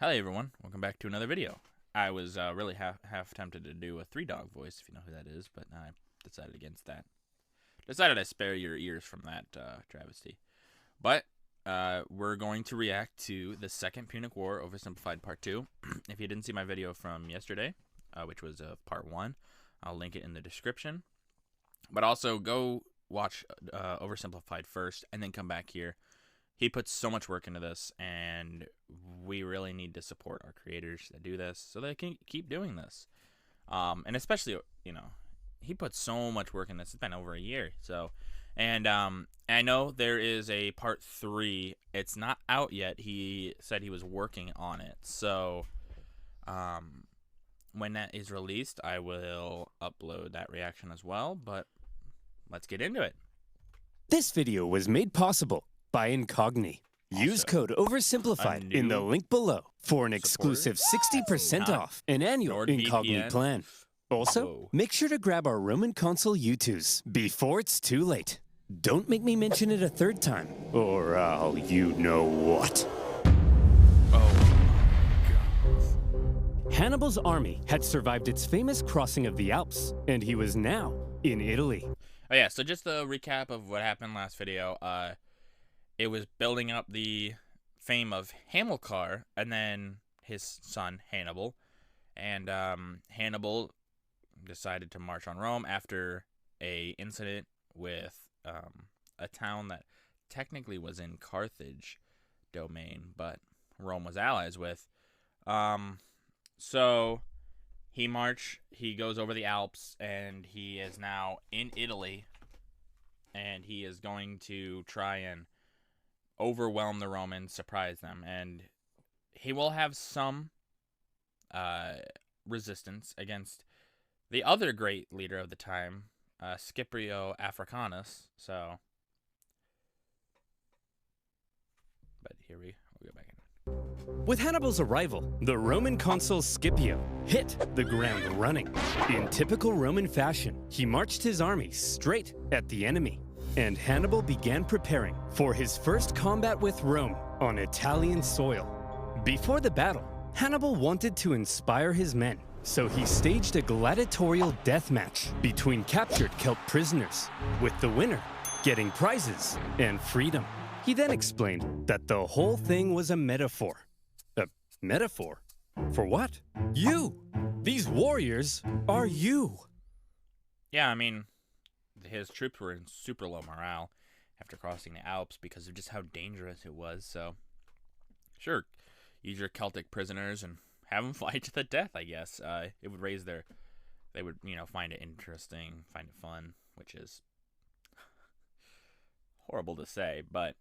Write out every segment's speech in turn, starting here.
Hello everyone, welcome back to another video. I was really half tempted to do a 3-dog voice, if you know who that is, but I decided against that. Decided to spare your ears from that travesty. But we're going to react to the second Punic War, Oversimplified Part 2. If you didn't see my video from yesterday, which was Part 1, I'll link it in the description. But also go watch Oversimplified first, and then come back here. He puts so much work into this, and we really need to support our creators that do this so they can keep doing this. And especially, you know, he puts so much work in this. It's been over a year. So, and I know there is a part 3. It's not out yet. He said he was working on it. So, when that is released, I will upload that reaction as well. But let's get into it. This video was made possible by Incogni. Use code Oversimplified in the link below for an exclusive 60% off an annual Incogni plan. Also, make sure to grab our Roman console U2s before it's too late. Don't make me mention it a third time, or I'll you know what. Hannibal's army had survived its famous crossing of the Alps, and he was now in Italy. Oh yeah, so just a recap of what happened last video. It was building up the fame of Hamilcar and then his son Hannibal. And Hannibal decided to march on Rome after a incident with a town that technically was in Carthage domain, but Rome was allies with. So he goes over the Alps, and he is now in Italy, and he is going to try and overwhelm the Romans, surprise them, and he will have some resistance against the other great leader of the time, Scipio Africanus. So, but here we'll go back in. With Hannibal's arrival, the Roman consul Scipio hit the ground running. In typical Roman fashion, he marched his army straight at the enemy, and Hannibal began preparing for his first combat with Rome on Italian soil. Before the battle, Hannibal wanted to inspire his men, so he staged a gladiatorial death match between captured Celt prisoners, with the winner getting prizes and freedom. He then explained that the whole thing was a metaphor. A metaphor? For what? You! These warriors are you! Yeah, I mean, his troops were in super low morale after crossing the Alps because of just how dangerous it was. So, sure, use your Celtic prisoners and have them fight to the death, I guess. It would raise their... They would, you know, find it interesting, find it fun, which is horrible to say, but...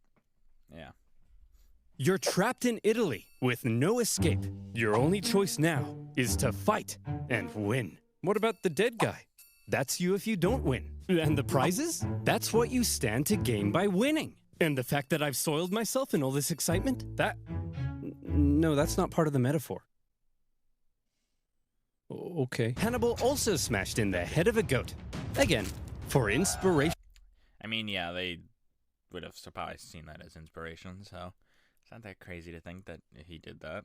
yeah. You're trapped in Italy with no escape. Your only choice now is to fight and win. What about the dead guy? That's you if you don't win. And the prizes? That's what you stand to gain by winning. And the fact that I've soiled myself in all this excitement? No, that's not part of the metaphor. Okay. Hannibal also smashed in the head of a goat. Again, for inspiration. I mean, yeah, they would have probably seen that as inspiration, so it's not that crazy to think that he did that.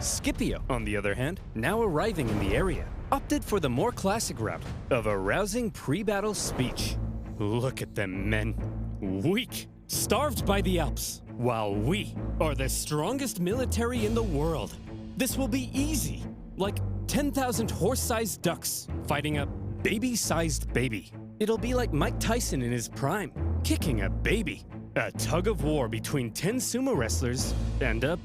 Scipio, on the other hand, now arriving in the area, opted for the more classic route of a rousing pre-battle speech. Look at them, men. Weak, starved by the Alps, while we are the strongest military in the world. This will be easy, like 10,000 horse-sized ducks fighting a baby-sized baby. It'll be like Mike Tyson in his prime, kicking a baby. A tug of war between 10 sumo wrestlers and a...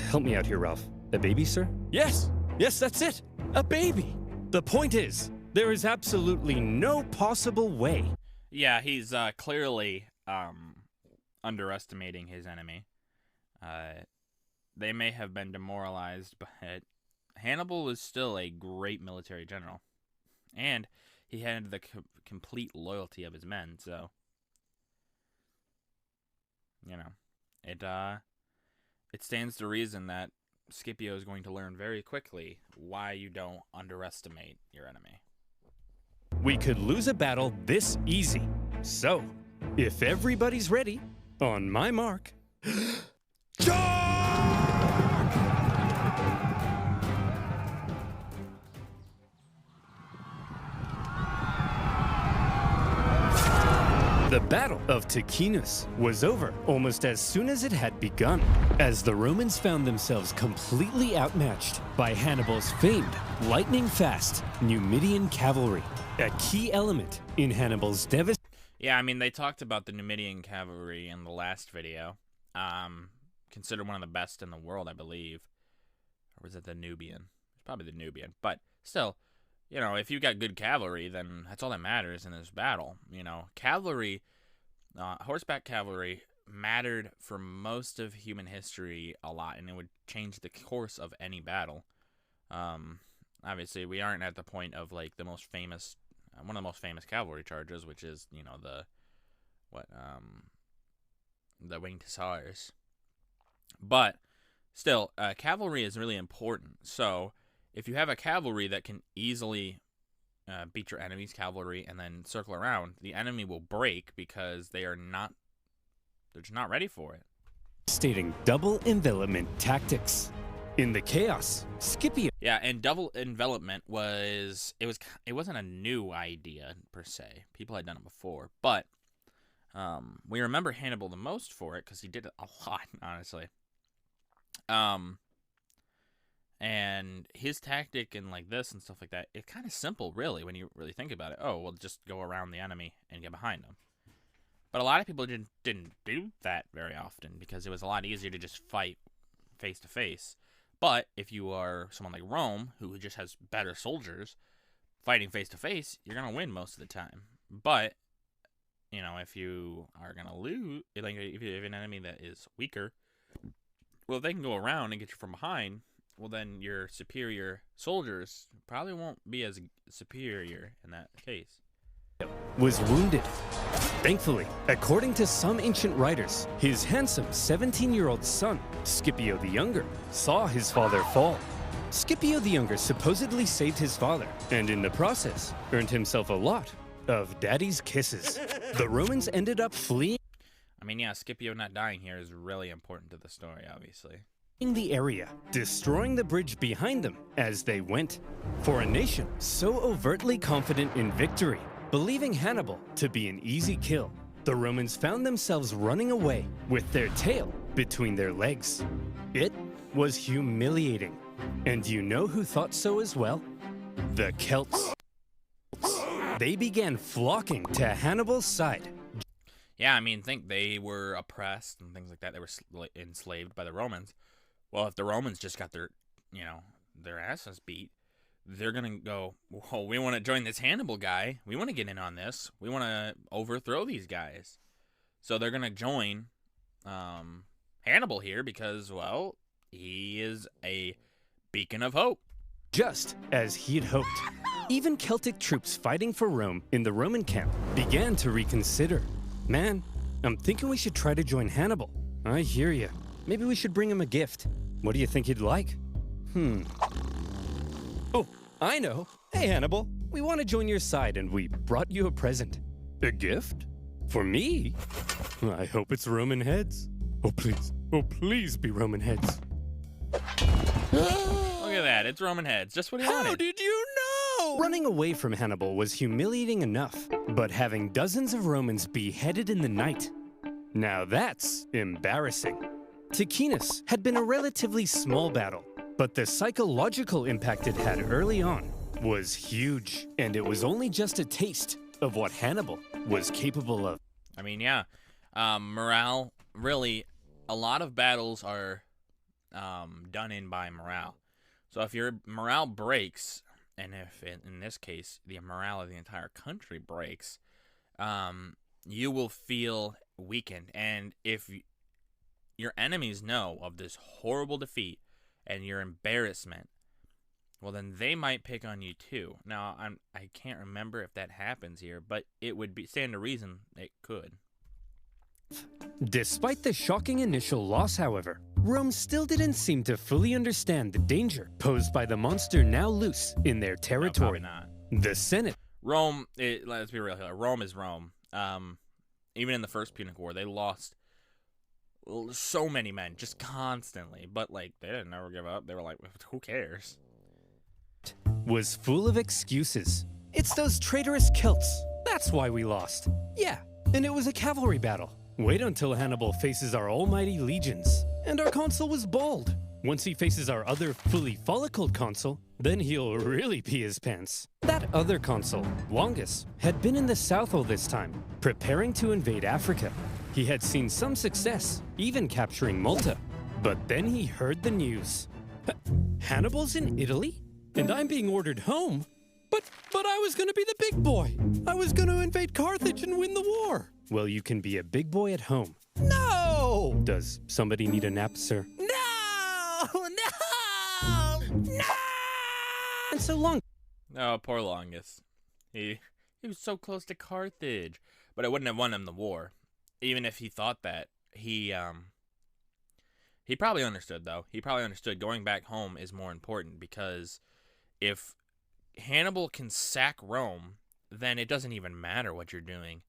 Help me out here, Ralph. A baby, sir? Yes! Yes, that's it! A baby! The point is, there is absolutely no possible way. Yeah, he's clearly underestimating his enemy. They may have been demoralized, but Hannibal is still a great military general. And he had the complete loyalty of his men, so... you know, it stands to reason that Scipio is going to learn very quickly why you don't underestimate your enemy. We could lose a battle this easy. So, if everybody's ready, on my mark, charge! of Ticinus was over almost as soon as it had begun, as the Romans found themselves completely outmatched by Hannibal's famed lightning-fast Numidian cavalry, a key element in Hannibal's devastation. Yeah, I mean, they talked about the Numidian cavalry in the last video. Considered one of the best in the world, I believe. Or was it the Nubian? It's probably the Nubian. But still, you know, if you got good cavalry, then that's all that matters in this battle. You know, cavalry, horseback cavalry mattered for most of human history a lot, and it would change the course of any battle. Obviously, we aren't at the point of, like, the most famous, one of the most famous cavalry charges, which is, you know, the winged hussars. But still, cavalry is really important. So if you have a cavalry that can easily beat your enemy's cavalry and then circle around, the enemy will break because they're just not ready for it. Stating double envelopment tactics. In the chaos, Scipio. Yeah, and double envelopment it wasn't a new idea per se. People had done it before, but we remember Hannibal the most for it because he did it a lot, honestly. And his tactic and like this and stuff like that, it's kind of simple, really, when you really think about it. Oh, well, just go around the enemy and get behind them. But a lot of people didn't do that very often because it was a lot easier to just fight face to face. But if you are someone like Rome, who just has better soldiers, fighting face to face, you're gonna win most of the time. But you know, if you are gonna lose, like if you have an enemy that is weaker, well, if they can go around and get you from behind, well, then your superior soldiers probably won't be as superior in that case. Was wounded. Thankfully, according to some ancient writers, his handsome 17-year-old son, Scipio the Younger, saw his father fall. Scipio the Younger supposedly saved his father, and in the process, earned himself a lot of daddy's kisses. The Romans ended up fleeing. I mean, yeah, Scipio not dying here is really important to the story, obviously. The area, destroying the bridge behind them as they went. For a nation so overtly confident in victory, believing Hannibal to be an easy kill, the Romans found themselves running away with their tail between their legs. It was humiliating. And you know who thought so as well? The Celts. They began flocking to Hannibal's side. Yeah, I mean, think they were oppressed and things like that. They were enslaved by the Romans. Well, if the Romans just got their asses beat, they're going to go, whoa, we want to join this Hannibal guy. We want to get in on this. We want to overthrow these guys. So they're going to join Hannibal here because, well, he is a beacon of hope. Just as he'd hoped. Even Celtic troops fighting for Rome in the Roman camp began to reconsider. Man, I'm thinking we should try to join Hannibal. I hear you. Maybe we should bring him a gift. What do you think he'd like? Oh, I know. Hey, Hannibal. We want to join your side, and we brought you a present. A gift? For me? I hope it's Roman heads. Oh, please be Roman heads. Look at that. It's Roman heads. Just what he wanted. How did you know? Running away from Hannibal was humiliating enough, but having dozens of Romans beheaded in the night, now that's embarrassing. Ticinus had been a relatively small battle, but the psychological impact it had early on was huge, and it was only just a taste of what Hannibal was capable of. I mean, yeah, morale, really, a lot of battles are done in by morale. So if your morale breaks, and if in this case the morale of the entire country breaks, you will feel weakened. And if your enemies know of this horrible defeat and your embarrassment, well, then they might pick on you too. Now, I can't remember if that happens here, but it would stand to reason it could. Despite the shocking initial loss, however, Rome still didn't seem to fully understand the danger posed by the monster now loose in their territory. No, probably not. The Senate. Rome, let's be real here. Rome is Rome. Even in the First Punic War, they lost so many men just constantly, but like they didn't ever give up. They were like, who cares? Was full of excuses. It's those traitorous Celts. That's why we lost. Yeah, and it was a cavalry battle. Wait until Hannibal faces our almighty legions, and our consul was bald. Once he faces our other fully follicled consul, then he'll really pee his pants. That other consul, Longus, had been in the south all this time, preparing to invade Africa. He had seen some success, even capturing Malta. But then he heard the news. Hannibal's in Italy? And I'm being ordered home? But I was gonna be the big boy. I was gonna invade Carthage and win the war. Well, you can be a big boy at home. No! Does somebody need a nap, sir? No! No! No! And so long. Oh, poor Longus. He was so close to Carthage, but it wouldn't have won him the war. Even if he thought that, he probably understood, though. He probably understood going back home is more important, because if Hannibal can sack Rome, then it doesn't even matter what you're doing.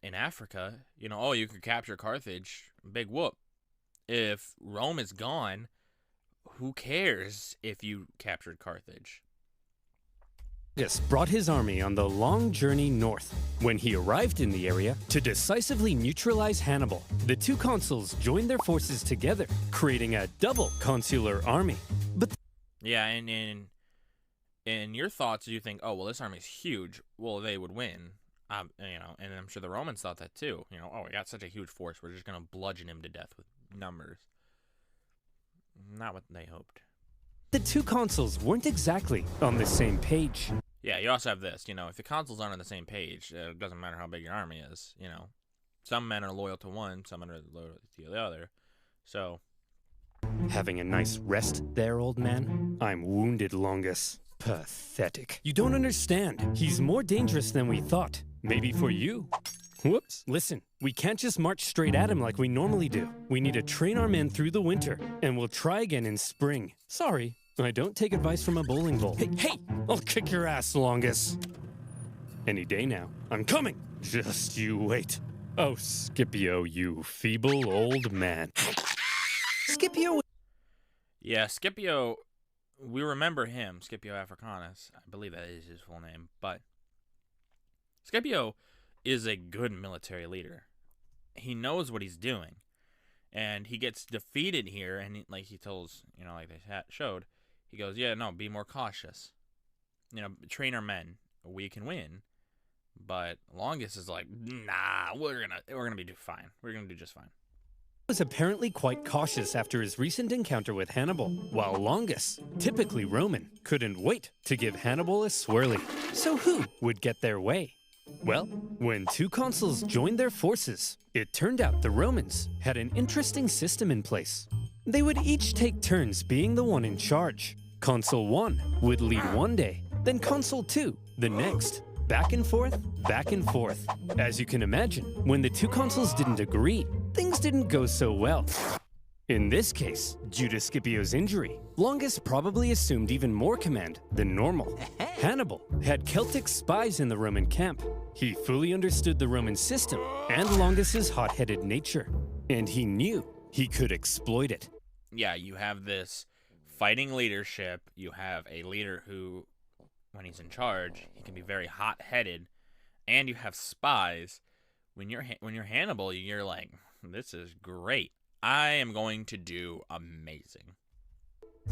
In Africa, you know, oh, you could capture Carthage, big whoop. If Rome is gone, who cares if you captured Carthage? Longus brought his army on the long journey north. When he arrived in the area to decisively neutralize Hannibal, the two consuls joined their forces together, creating a double consular army. But yeah, and in your thoughts, you think, oh, well, this army's huge. Well, they would win. You know, and I'm sure the Romans thought that too. You know, oh, we got such a huge force, we're just gonna bludgeon him to death with numbers. Not what they hoped. The two consuls weren't exactly on the same page. Yeah, you also have this, you know, if the consuls aren't on the same page, it doesn't matter how big your army is, you know. Some men are loyal to one, some men are loyal to the other. So, having a nice rest there, old man? I'm wounded, Longus. Pathetic. You don't understand. He's more dangerous than we thought. Maybe for you. Whoops. Listen, we can't just march straight at him like we normally do. We need to train our men through the winter, and we'll try again in spring. Sorry, I don't take advice from a bowling ball. Hey! I'll kick your ass, Longus. Any day now. I'm coming! Just you wait. Oh, Scipio, you feeble old man. Scipio... Yeah, Scipio... We remember him, Scipio Africanus. I believe that is his full name. But Scipio is a good military leader. He knows what he's doing. And he gets defeated here, and like he tells, you know, like they showed, he goes, yeah, no, be more cautious. You know, train our men. We can win. But Longus is like, nah, we're gonna be fine. We're gonna do just fine. Was apparently quite cautious after his recent encounter with Hannibal, while Longus, typically Roman, couldn't wait to give Hannibal a swirly. So who would get their way? Well, when two consuls joined their forces, it turned out the Romans had an interesting system in place. They would each take turns being the one in charge. Consul 1 would lead one day, then Consul 2 the next. Back and forth, back and forth. As you can imagine, when the two consuls didn't agree, things didn't go so well. In this case, due to Scipio's injury, Longus probably assumed even more command than normal. Hannibal had Celtic spies in the Roman camp. He fully understood the Roman system and Longus's hot-headed nature, and he knew he could exploit it. Yeah, you have this fighting leadership. You have a leader who, when he's in charge, he can be very hot-headed, and you have spies. When you're Hannibal, you're like, this is great. I am going to do amazing.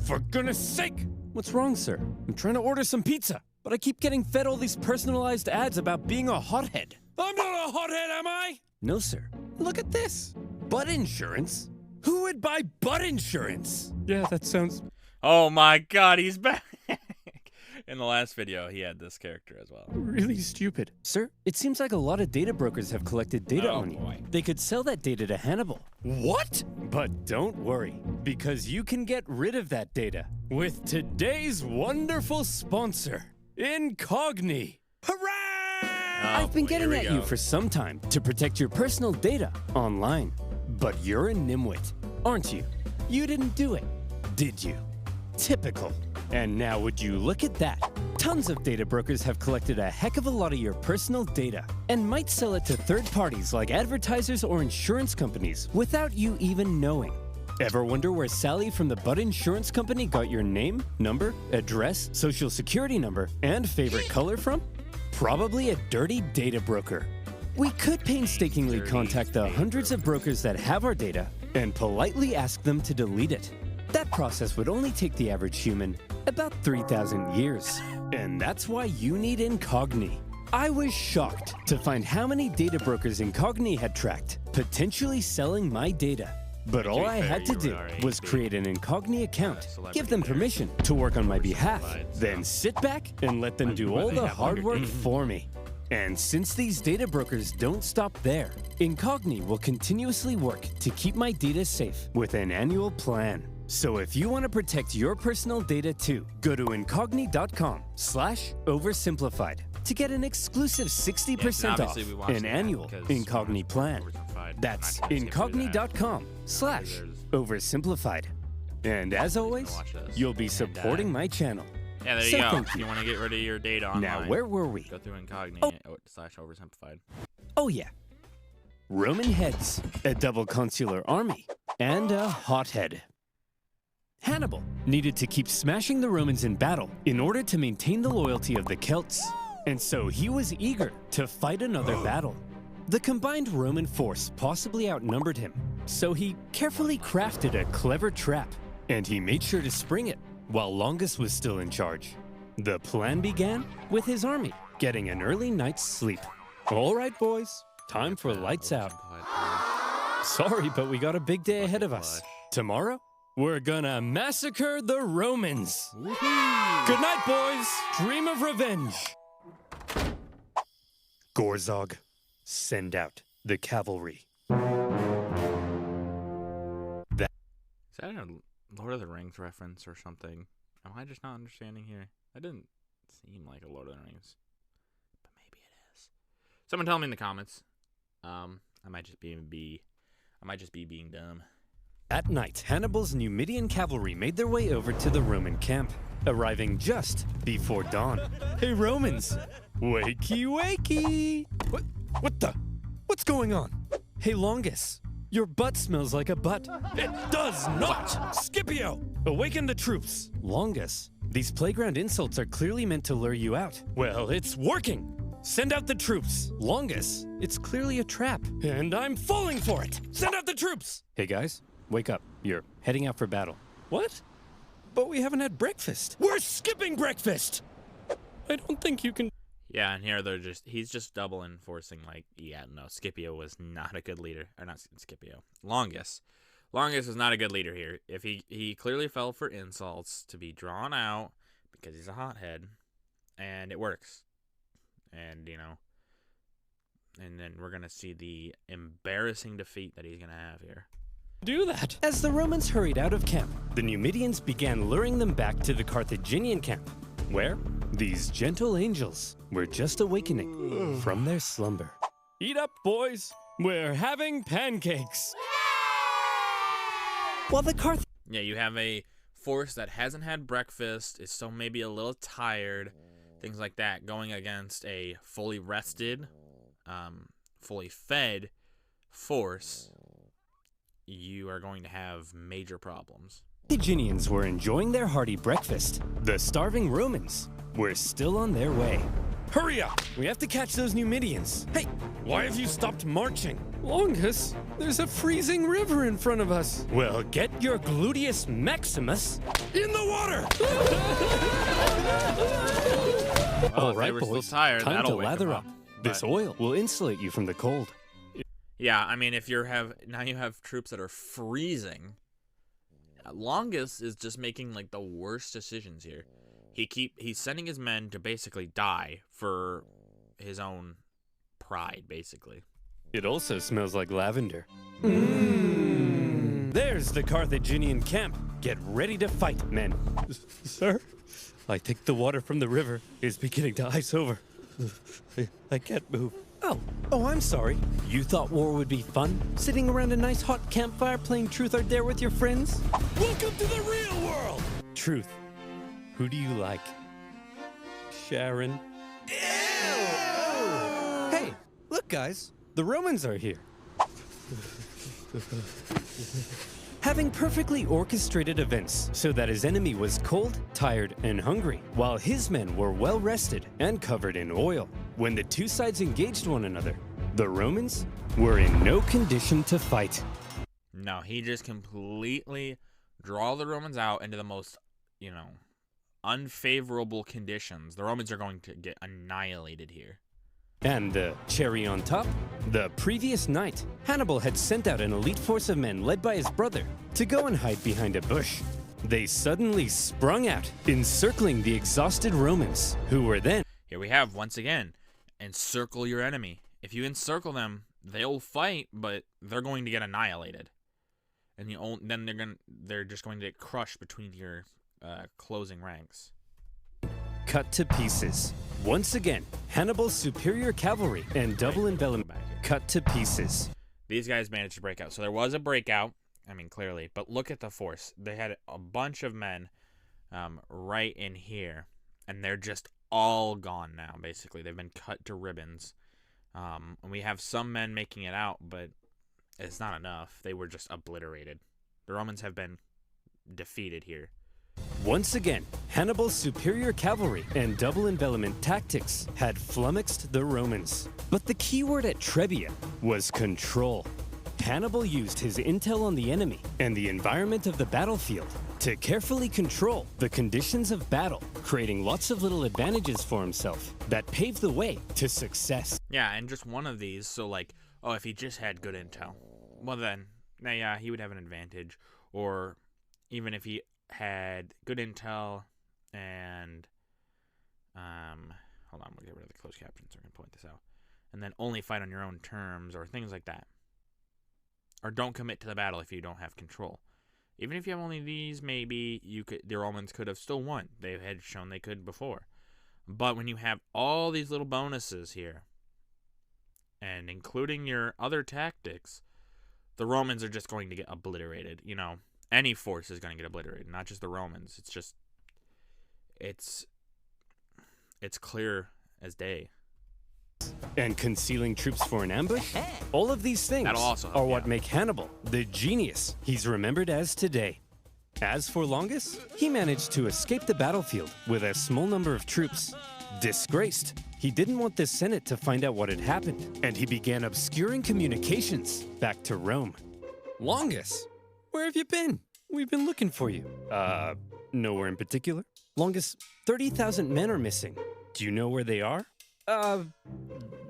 For goodness sake! What's wrong, sir? I'm trying to order some pizza, but I keep getting fed all these personalized ads about being a hothead. I'm not a hothead, am I? No, sir. Look at this. Butt insurance? Who would buy butt insurance? Yeah, that sounds... Oh my god, he's back! In the last video, he had this character as well. Really stupid. Sir, it seems like a lot of data brokers have collected data on you. Boy. They could sell that data to Hannibal. What? But don't worry, because you can get rid of that data with today's wonderful sponsor, Incogni. Hooray! I've been getting at you for some time to protect your personal data online. But you're a nimwit, aren't you? You didn't do it, did you? Typical. And now would you look at that? Tons of data brokers have collected a heck of a lot of your personal data and might sell it to third parties like advertisers or insurance companies without you even knowing. Ever wonder where Sally from the Butt Insurance Company got your name, number, address, social security number, and favorite color from? Probably a dirty data broker. We could painstakingly contact the hundreds of brokers that have our data and politely ask them to delete it. That process would only take the average human about 3,000 years. And that's why you need Incogni. I was shocked to find how many data brokers Incogni had tracked, potentially selling my data. But all I had to do was create an Incogni account, give them permission to work on my behalf, then sit back and let them do all the hard work for me. And since these data brokers don't stop there, Incogni will continuously work to keep my data safe with an annual plan. So if you want to protect your personal data too, go to incogni.com/oversimplified to get an exclusive 60% off an annual Incogni plan. That's incogni.com/oversimplified. And as always, you'll be supporting my channel. Yeah, there you go. If you want to get rid of your data online. Now, where were we? Go through Incogni/oversimplified. Oh yeah. Roman heads, a double consular army, and a hothead. Hannibal needed to keep smashing the Romans in battle in order to maintain the loyalty of the Celts. And so he was eager to fight another battle. The combined Roman force possibly outnumbered him, so he carefully crafted a clever trap, and he made sure to spring it while Longus was still in charge. The plan began with his army getting an early night's sleep. All right, boys, time for lights out. Sorry, but we got a big day ahead of us. Tomorrow, we're gonna massacre the Romans. Good night, boys. Dream of revenge. Gorzog, send out the cavalry. Is that a Lord of the Rings reference or something? Am I just not understanding here? That didn't seem like a Lord of the Rings, but maybe it is. Someone tell me in the comments. I might just be being dumb. At night, Hannibal's Numidian cavalry made their way over to the Roman camp, arriving just before dawn. Hey, Romans! Wakey, wakey! What's going on? Hey, Longus, your butt smells like a butt. It does not! Scipio, awaken the troops! Longus, these playground insults are clearly meant to lure you out. Well, it's working! Send out the troops! Longus, it's clearly a trap, and I'm falling for it! Send out the troops! Hey, guys. Wake up. You're heading out for battle. What? But we haven't had breakfast. We're skipping breakfast! I don't think you can... Yeah, and here he's just double enforcing, like, yeah, no, Scipio was not a good leader. Or not Scipio. Longus. Longus was not a good leader here. If he clearly fell for insults to be drawn out because he's a hothead, and it works. And, you know, and then we're going to see the embarrassing defeat that he's going to have here. Do that. As the Romans hurried out of camp, the Numidians began luring them back to the Carthaginian camp, where these gentle angels were just awakening from their slumber. Eat up, boys. We're having pancakes. While the Yeah, you have a force that hasn't had breakfast, is still maybe a little tired, things like that, going against a fully rested, fully fed force. You are going to have major problems. Carthaginians were enjoying their hearty breakfast. The starving Romans were still on their way. Hurry up! We have to catch those Numidians. Hey, why have you stopped marching? Longus, there's a freezing river in front of us. Well, get your gluteus maximus in the water! All right, we're boys, still tired. time That'll to wake lather them up. This oil will insulate you from the cold. Yeah, I mean, if you have troops that are freezing, Longus is just making like the worst decisions here. He's sending his men to basically die for his own pride, basically. It also smells like lavender. There's the Carthaginian camp. Get ready to fight, men. Sir, I think the water from the river is beginning to ice over. I can't move. Oh, I'm sorry. You thought war would be fun? Sitting around a nice hot campfire playing Truth or Dare with your friends? Welcome to the real world! Truth. Who do you like? Sharon? Ew! Hey, look guys. The Romans are here. Having perfectly orchestrated events so that his enemy was cold, tired, and hungry, while his men were well rested and covered in oil. When the two sides engaged one another, the Romans were in no condition to fight. No, he just completely draw the Romans out into the most, unfavorable conditions. The Romans are going to get annihilated here. And the cherry on top? The previous night, Hannibal had sent out an elite force of men led by his brother to go and hide behind a bush. They suddenly sprung out, encircling the exhausted Romans, who were then... Here we have, once again, encircle your enemy. If you encircle them, they'll fight, but they're going to get annihilated. And then they're just going to get crushed between your closing ranks. Cut to pieces. Once again, Hannibal's superior cavalry and double envelopment cut to pieces. These guys managed to break out. So there was a breakout, clearly, but look at the force. They had a bunch of men right in here, and they're just all gone now, basically. They've been cut to ribbons. And we have some men making it out, but it's not enough. They were just obliterated. The Romans have been defeated here. Once again, Hannibal's superior cavalry and double envelopment tactics had flummoxed the Romans. But the key word at Trebia was control. Hannibal used his intel on the enemy and the environment of the battlefield to carefully control the conditions of battle, creating lots of little advantages for himself that paved the way to success. Yeah, and just one of these, so if he just had good intel, well then, yeah, he would have an advantage. Or even if he had good intel and, hold on, we'll get rid of the closed captions so I can point this out. And then only fight on your own terms or things like that. Or don't commit to the battle if you don't have control. Even if you have only these, maybe the Romans could have still won. They had shown they could before. But when you have all these little bonuses here, and including your other tactics, the Romans are just going to get obliterated. Any force is going to get obliterated, not just the Romans. It's just, it's clear as day. And concealing troops for an ambush? All of these things are what make Hannibal the genius he's remembered as today. As for Longus, he managed to escape the battlefield with a small number of troops. Disgraced, he didn't want the Senate to find out what had happened, and he began obscuring communications back to Rome. Longus, where have you been? We've been looking for you. Nowhere in particular. Longus, 30,000 men are missing. Do you know where they are?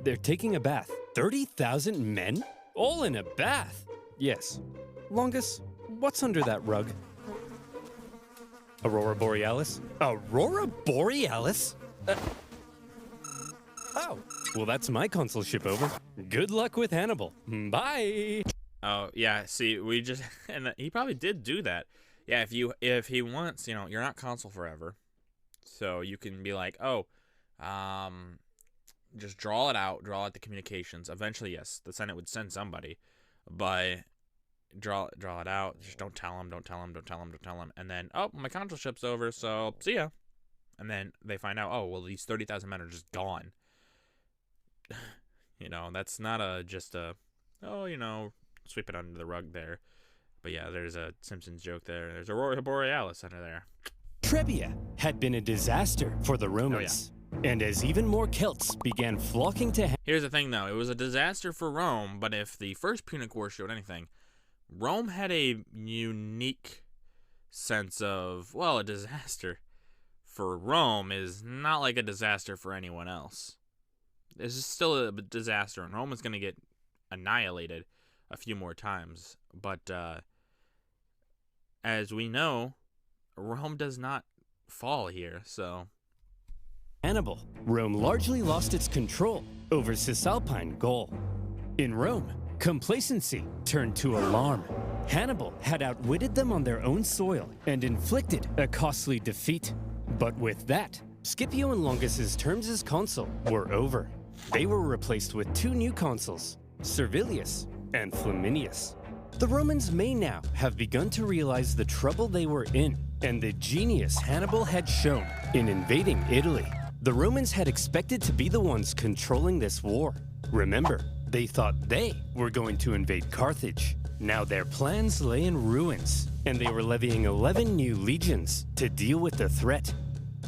They're taking a bath. 30,000 men? All in a bath? Yes. Longus, what's under that rug? Aurora Borealis? Aurora Borealis? Oh, well, that's my consulship over. Good luck with Hannibal. Bye. Oh, yeah, see, we just, and he probably did do that. Yeah, if he wants, you're not consul forever. So you can be like, just draw it out the communications. Eventually, yes, the Senate would send somebody, but draw it out. Just don't tell them. And then, my consulship's over, so see ya. And then they find out, these 30,000 men are just gone. That's not sweep it under the rug there. But yeah, there's a Simpsons joke there. There's Aurora Borealis under there. Trebia had been a disaster for the Romans. Oh, yeah. And as even more Celts began flocking to... Here's the thing, though. It was a disaster for Rome, but if the First Punic War showed anything, Rome had a unique sense of, a disaster for Rome is not like a disaster for anyone else. This is still a disaster, and Rome is going to get annihilated a few more times. But as we know, Rome does not fall here, so... Hannibal, Rome largely lost its control over Cisalpine Gaul. In Rome, complacency turned to alarm. Hannibal had outwitted them on their own soil and inflicted a costly defeat. But with that, Scipio and Longus's terms as consul were over. They were replaced with two new consuls, Servilius and Flaminius. The Romans may now have begun to realize the trouble they were in and the genius Hannibal had shown in invading Italy. The Romans had expected to be the ones controlling this war. Remember, they thought they were going to invade Carthage. Now their plans lay in ruins, and they were levying 11 new legions to deal with the threat.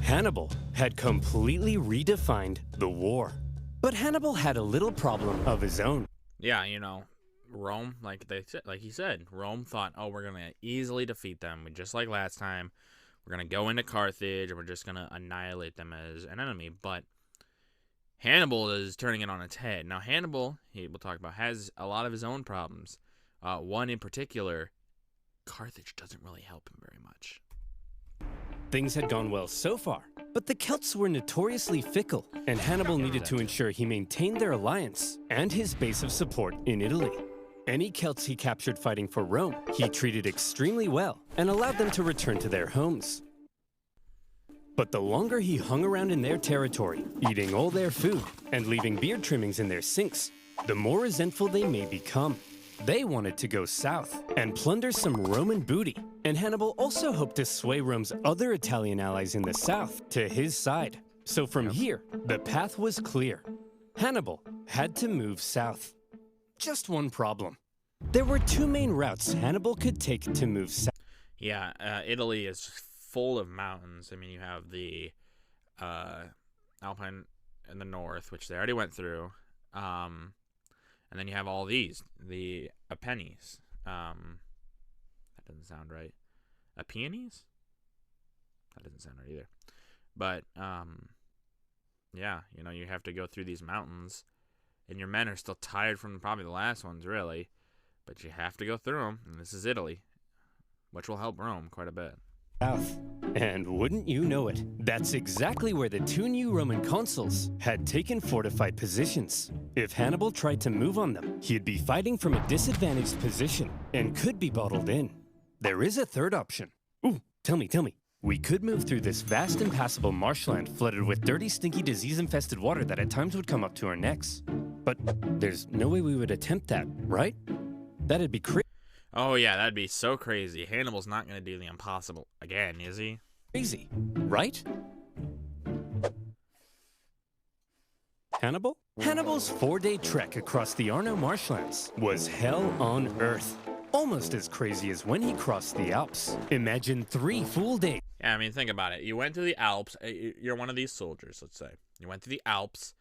Hannibal had completely redefined the war. But Hannibal had a little problem of his own. Yeah, you know, Rome, like he said, Rome thought, oh, we're gonna easily defeat them, just like last time. We're gonna go into Carthage and we're just gonna annihilate them as an enemy. But Hannibal is turning it on its head. Now, Hannibal, we'll talk about, has a lot of his own problems. One in particular, Carthage doesn't really help him very much. Things had gone well so far, but the Celts were notoriously fickle, and Hannibal needed to ensure he maintained their alliance and his base of support in Italy. Any Celts he captured fighting for Rome, he treated extremely well and allowed them to return to their homes. But the longer he hung around in their territory, eating all their food and leaving beard trimmings in their sinks, the more resentful they may become. They wanted to go south and plunder some Roman booty, and Hannibal also hoped to sway Rome's other Italian allies in the south to his side. So from here, the path was clear. Hannibal had to move south. Just one problem. There were two main routes Hannibal could take to move south. Yeah, Italy is full of mountains. I mean, you have the Alpine in the north, which they already went through. And then you have all these, the Apennines. That doesn't sound right. Apennines? That doesn't sound right either. But, yeah, you know, you have to go through these mountains, and your men are still tired from probably the last ones, really. But you have to go through them, and this is Italy, which will help Rome quite a bit. South. And wouldn't you know it, that's exactly where the two new Roman consuls had taken fortified positions. If Hannibal tried to move on them, he'd be fighting from a disadvantaged position and could be bottled in. There is a third option. Ooh, tell me. We could move through this vast impassable marshland flooded with dirty, stinky, disease-infested water that at times would come up to our necks. But there's no way we would attempt that, right? That'd be Oh, yeah, that'd be so crazy. Hannibal's not going to do the impossible again, is he? crazy, right? Hannibal? Hannibal's 4-day trek across the Arno marshlands was hell on earth. Almost as crazy as when he crossed the Alps. Imagine 3 full days. Yeah, I mean, think about it. You went to the Alps. You're one of these soldiers, let's say. You went to the Alps.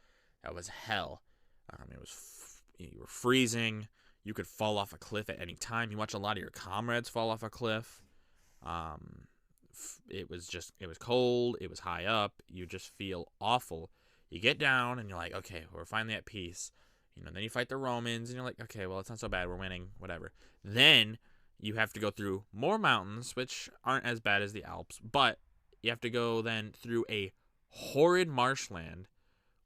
That was hell. You were freezing. You could fall off a cliff at any time. You watch a lot of your comrades fall off a cliff. It was cold. It was high up. You just feel awful. You get down and you're like, okay, we're finally at peace. You know, then you fight the Romans and you're like, okay, well, it's not so bad. We're winning, whatever. Then you have to go through more mountains, which aren't as bad as the Alps, but you have to go then through a horrid marshland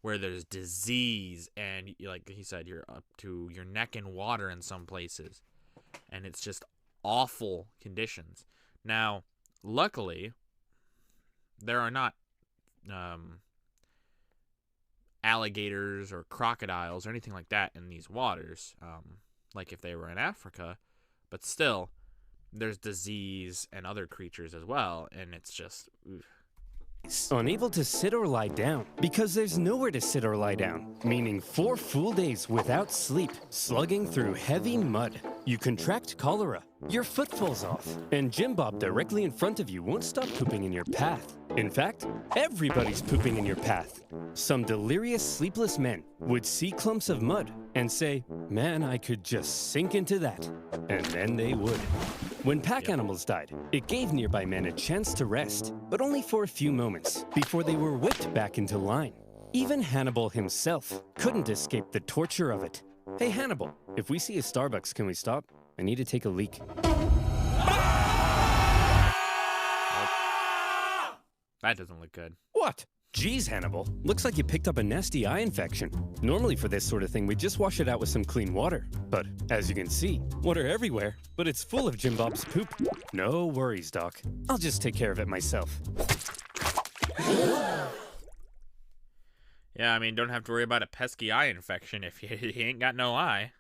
where there's disease and, like he said, you're up to your neck in water in some places. And it's just awful conditions. Now, luckily, there are not alligators or crocodiles or anything like that in these waters, like if they were in Africa. But still, there's disease and other creatures as well, and it's just... oof. Unable to sit or lie down, because there's nowhere to sit or lie down, meaning 4 full days without sleep, slugging through heavy mud. You contract cholera, your foot falls off, and Jim Bob directly in front of you won't stop pooping in your path. In fact, everybody's pooping in your path. Some delirious, sleepless men would see clumps of mud and say, man, I could just sink into that. And then they would. When pack animals died, it gave nearby men a chance to rest, but only for a few moments, before they were whipped back into line. Even Hannibal himself couldn't escape the torture of it. Hey Hannibal, if we see a Starbucks, can we stop? I need to take a leak. That doesn't look good. What? Geez, Hannibal. Looks like you picked up a nasty eye infection. Normally for this sort of thing, we just wash it out with some clean water. But as you can see, water everywhere, but it's full of Jim Bob's poop. No worries, Doc. I'll just take care of it myself. Yeah, I mean, don't have to worry about a pesky eye infection if you ain't got no eye.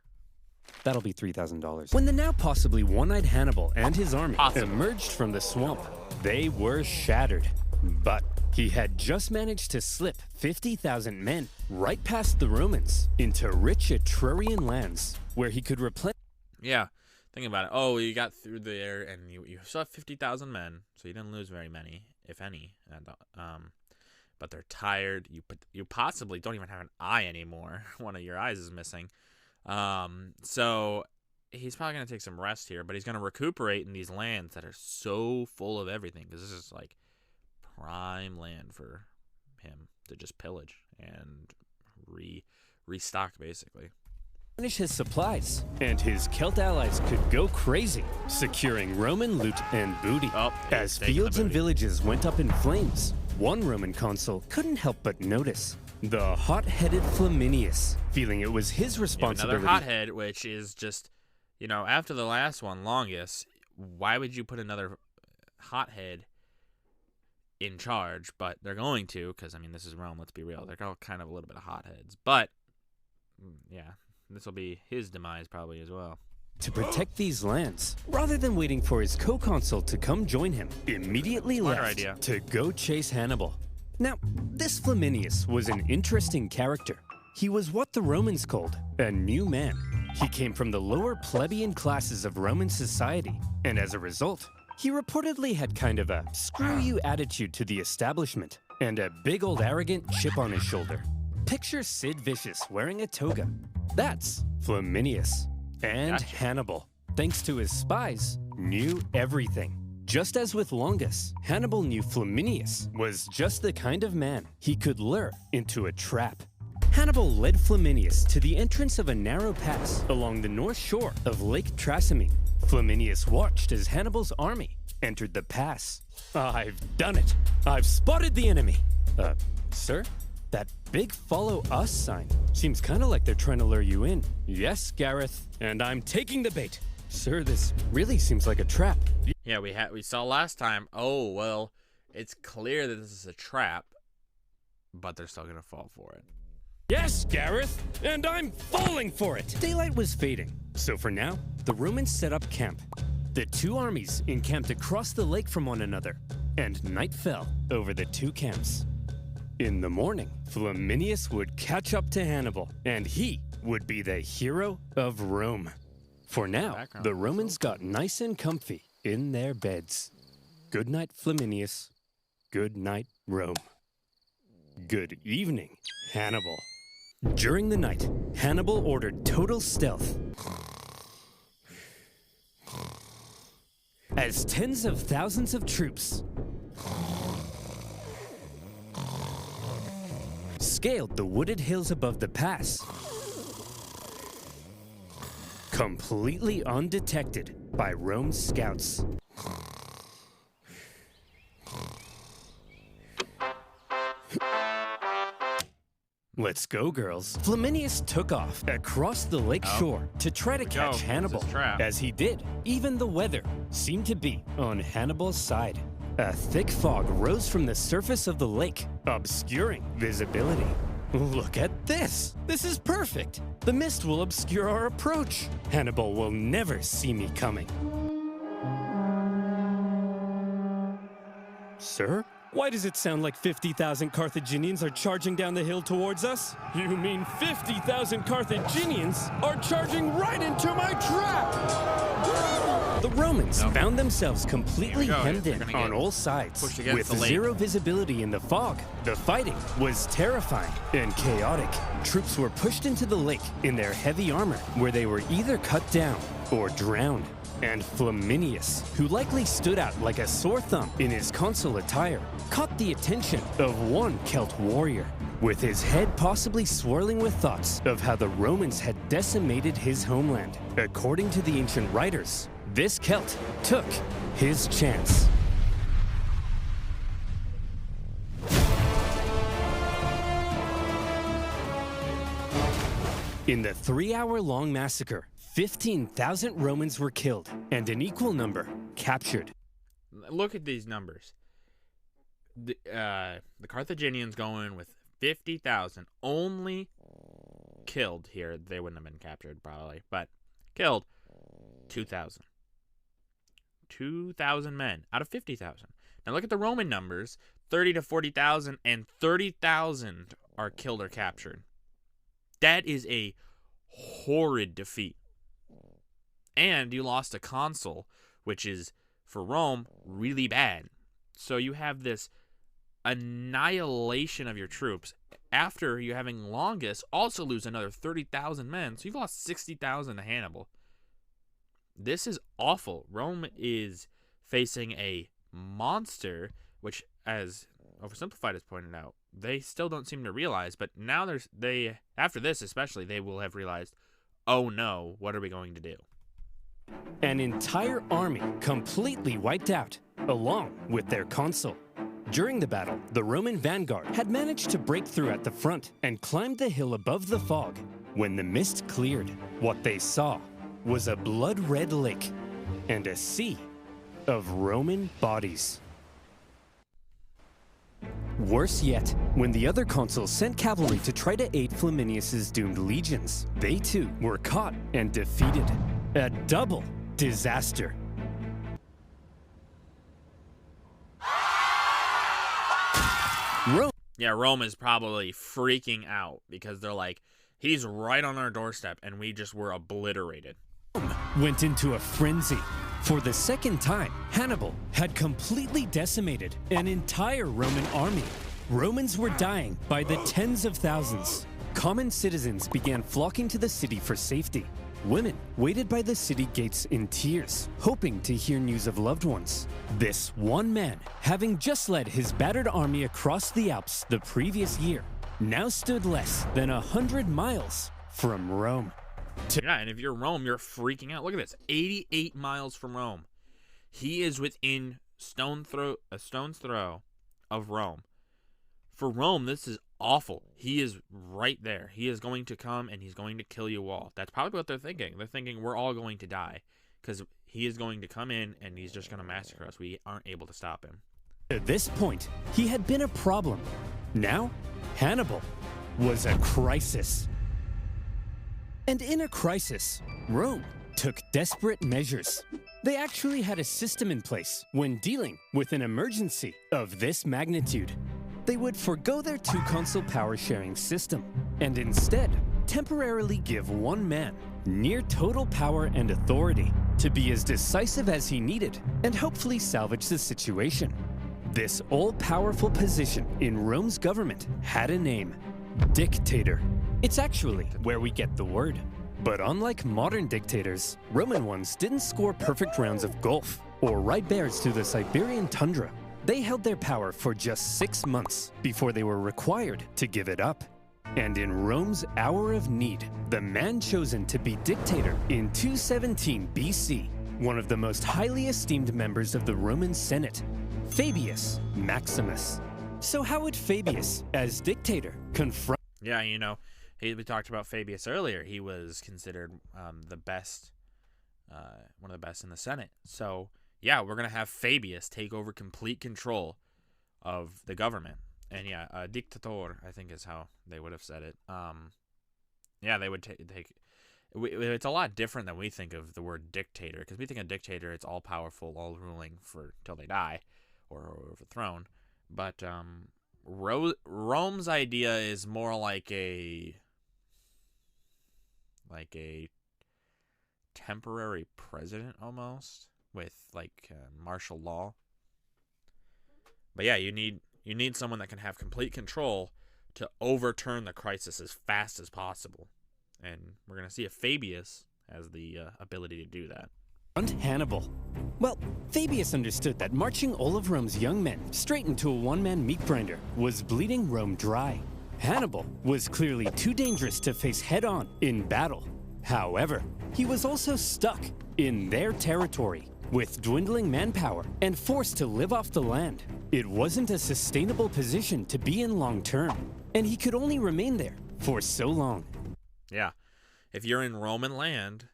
That'll be $3,000. When the now possibly one-eyed Hannibal and his army emerged from the swamp, they were shattered. But he had just managed to slip 50,000 men right past the Romans into rich Etrurian lands where he could replenish. Yeah, think about it. Oh, you got through there and you still have 50,000 men, so you didn't lose very many, if any. but they're tired. You possibly don't even have an eye anymore. One of your eyes is missing. So he's probably going to take some rest here, but he's going to recuperate in these lands that are so full of everything, because this is like prime land for him to just pillage and restock, basically. Finish his supplies, and his Celt allies could go crazy, securing Roman loot and booty. As fields and villages went up in flames, one Roman consul couldn't help but notice the hot-headed Flaminius, feeling it was his responsibility. Another hothead, which is just, you know, after the last one, Longus, why would you put another hothead in charge? But they're going to, because, I mean, this is Rome, let's be real. They're all kind of a little bit of hotheads. But, yeah, this will be his demise probably as well. To protect these lands, rather than waiting for his co-consul to come join him, immediately left to go chase Hannibal. Now, this Flaminius was an interesting character. He was what the Romans called a new man. He came from the lower plebeian classes of Roman society, and as a result, he reportedly had kind of a screw-you attitude to the establishment, and a big old arrogant chip on his shoulder. Picture Sid Vicious wearing a toga. That's Flaminius. And Hannibal, thanks to his spies, knew everything. Just as with Longus, Hannibal knew Flaminius was just the kind of man he could lure into a trap. Hannibal led Flaminius to the entrance of a narrow pass along the north shore of Lake Trasimene. Flaminius watched as Hannibal's army entered the pass. I've done it. I've spotted the enemy. Sir? That big follow us sign seems kind of like they're trying to lure you in. Yes, Gareth, and I'm taking the bait. Sir, this really seems like a trap. Yeah, we saw last time. Oh, well, it's clear that this is a trap, but they're still going to fall for it. Yes, Gareth, and I'm falling for it. Daylight was fading, so for now, the Romans set up camp. The two armies encamped across the lake from one another, and night fell over the two camps. In the morning, Flaminius would catch up to Hannibal, and he would be the hero of Rome. For now, the Romans got nice and comfy in their beds. Good night, Flaminius. Good night, Rome. Good evening, Hannibal. During the night, Hannibal ordered total stealth, as tens of thousands of troops scaled the wooded hills above the pass, completely undetected by Rome's scouts. Let's go, girls. Flaminius took off across the lake shore to try to catch Hannibal. As he did, even the weather seemed to be on Hannibal's side. A thick fog rose from the surface of the lake, obscuring visibility. Look at this! This is perfect! The mist will obscure our approach. Hannibal will never see me coming. Sir? Why does it sound like 50,000 Carthaginians are charging down the hill towards us? You mean 50,000 Carthaginians are charging right into my trap? The Romans found themselves completely hemmed in on all sides. With zero visibility in the fog, the fighting was terrifying and chaotic. Troops were pushed into the lake in their heavy armor, where they were either cut down or drowned. And Flaminius, who likely stood out like a sore thumb in his consul attire, caught the attention of one Celt warrior, with his head possibly swirling with thoughts of how the Romans had decimated his homeland. According to the ancient writers, this Celt took his chance. In the 3-hour-long massacre, 15,000 Romans were killed, and an equal number captured. Look at these numbers. The Carthaginians going with 50,000. Only killed here. They wouldn't have been captured, probably, but killed 2,000. 2,000 men out of 50,000. Now look at the Roman numbers. 30 to 40,000, and 30,000 are killed or captured. That is a horrid defeat. And you lost a consul, which is, for Rome, really bad. So you have this annihilation of your troops after you having Longus also lose another 30,000 men. So you've lost 60,000 to Hannibal. This is awful. Rome is facing a monster, which, as Oversimplified has pointed out, they still don't seem to realize. But now after this especially, they will have realized, oh no, what are we going to do? An entire army completely wiped out, along with their consul. During the battle, the Roman vanguard had managed to break through at the front and climbed the hill above the fog. When the mist cleared, what they saw was a blood-red lake and a sea of Roman bodies. Worse yet, when the other consuls sent cavalry to try to aid Flaminius's doomed legions, they too were caught and defeated. A double disaster. Rome is probably freaking out because they're like, he's right on our doorstep and we just were obliterated. Went into a frenzy. For the second time, Hannibal had completely decimated an entire Roman army. Romans were dying by the tens of thousands. Common citizens began flocking to the city for safety. Women waited by the city gates in tears, hoping to hear news of loved ones. This one man, having just led his battered army across the Alps the previous year, now stood less than 100 miles from Rome. Yeah, and if you're Rome, you're freaking out. Look at this, 88 miles from Rome. He is within a stone's throw of Rome. For Rome, this is awful. He is right there. He is going to come and he's going to kill you all. That's probably what they're thinking. They're thinking we're all going to die because he is going to come in and he's just going to massacre us. We aren't able to stop him. At this point, he had been a problem. Now, Hannibal was a crisis. And in a crisis, Rome took desperate measures. They actually had a system in place when dealing with an emergency of this magnitude. They would forgo their two-consul power-sharing system and instead temporarily give one man near total power and authority to be as decisive as he needed and hopefully salvage the situation. This all-powerful position in Rome's government had a name: dictator. It's actually where we get the word. But unlike modern dictators, Roman ones didn't score perfect rounds of golf or ride bears through the Siberian tundra. They held their power for just 6 months before they were required to give it up. And in Rome's hour of need, the man chosen to be dictator in 217 BC, one of the most highly esteemed members of the Roman Senate, Fabius Maximus. So how would Fabius, as dictator, confront... Yeah, you know, we talked about Fabius earlier. He was considered the best, one of the best in the Senate. So, yeah, we're going to have Fabius take over complete control of the government. And, yeah, dictator, I think is how they would have said it. Yeah, they would take... It's a lot different than we think of the word dictator. Because we think of dictator, it's all-powerful, all-ruling till they die or overthrown. But Rome's idea is more like a temporary president almost, with like martial law. But yeah, you need someone that can have complete control to overturn the crisis as fast as possible. And we're going to see if Fabius has the ability to do that. Hannibal. Well, Fabius understood that marching all of Rome's young men straight into a one-man meat grinder was bleeding Rome dry. Hannibal was clearly too dangerous to face head-on in battle. However, he was also stuck in their territory, with dwindling manpower and forced to live off the land. It wasn't a sustainable position to be in long-term, and he could only remain there for so long. Yeah, if you're in Roman land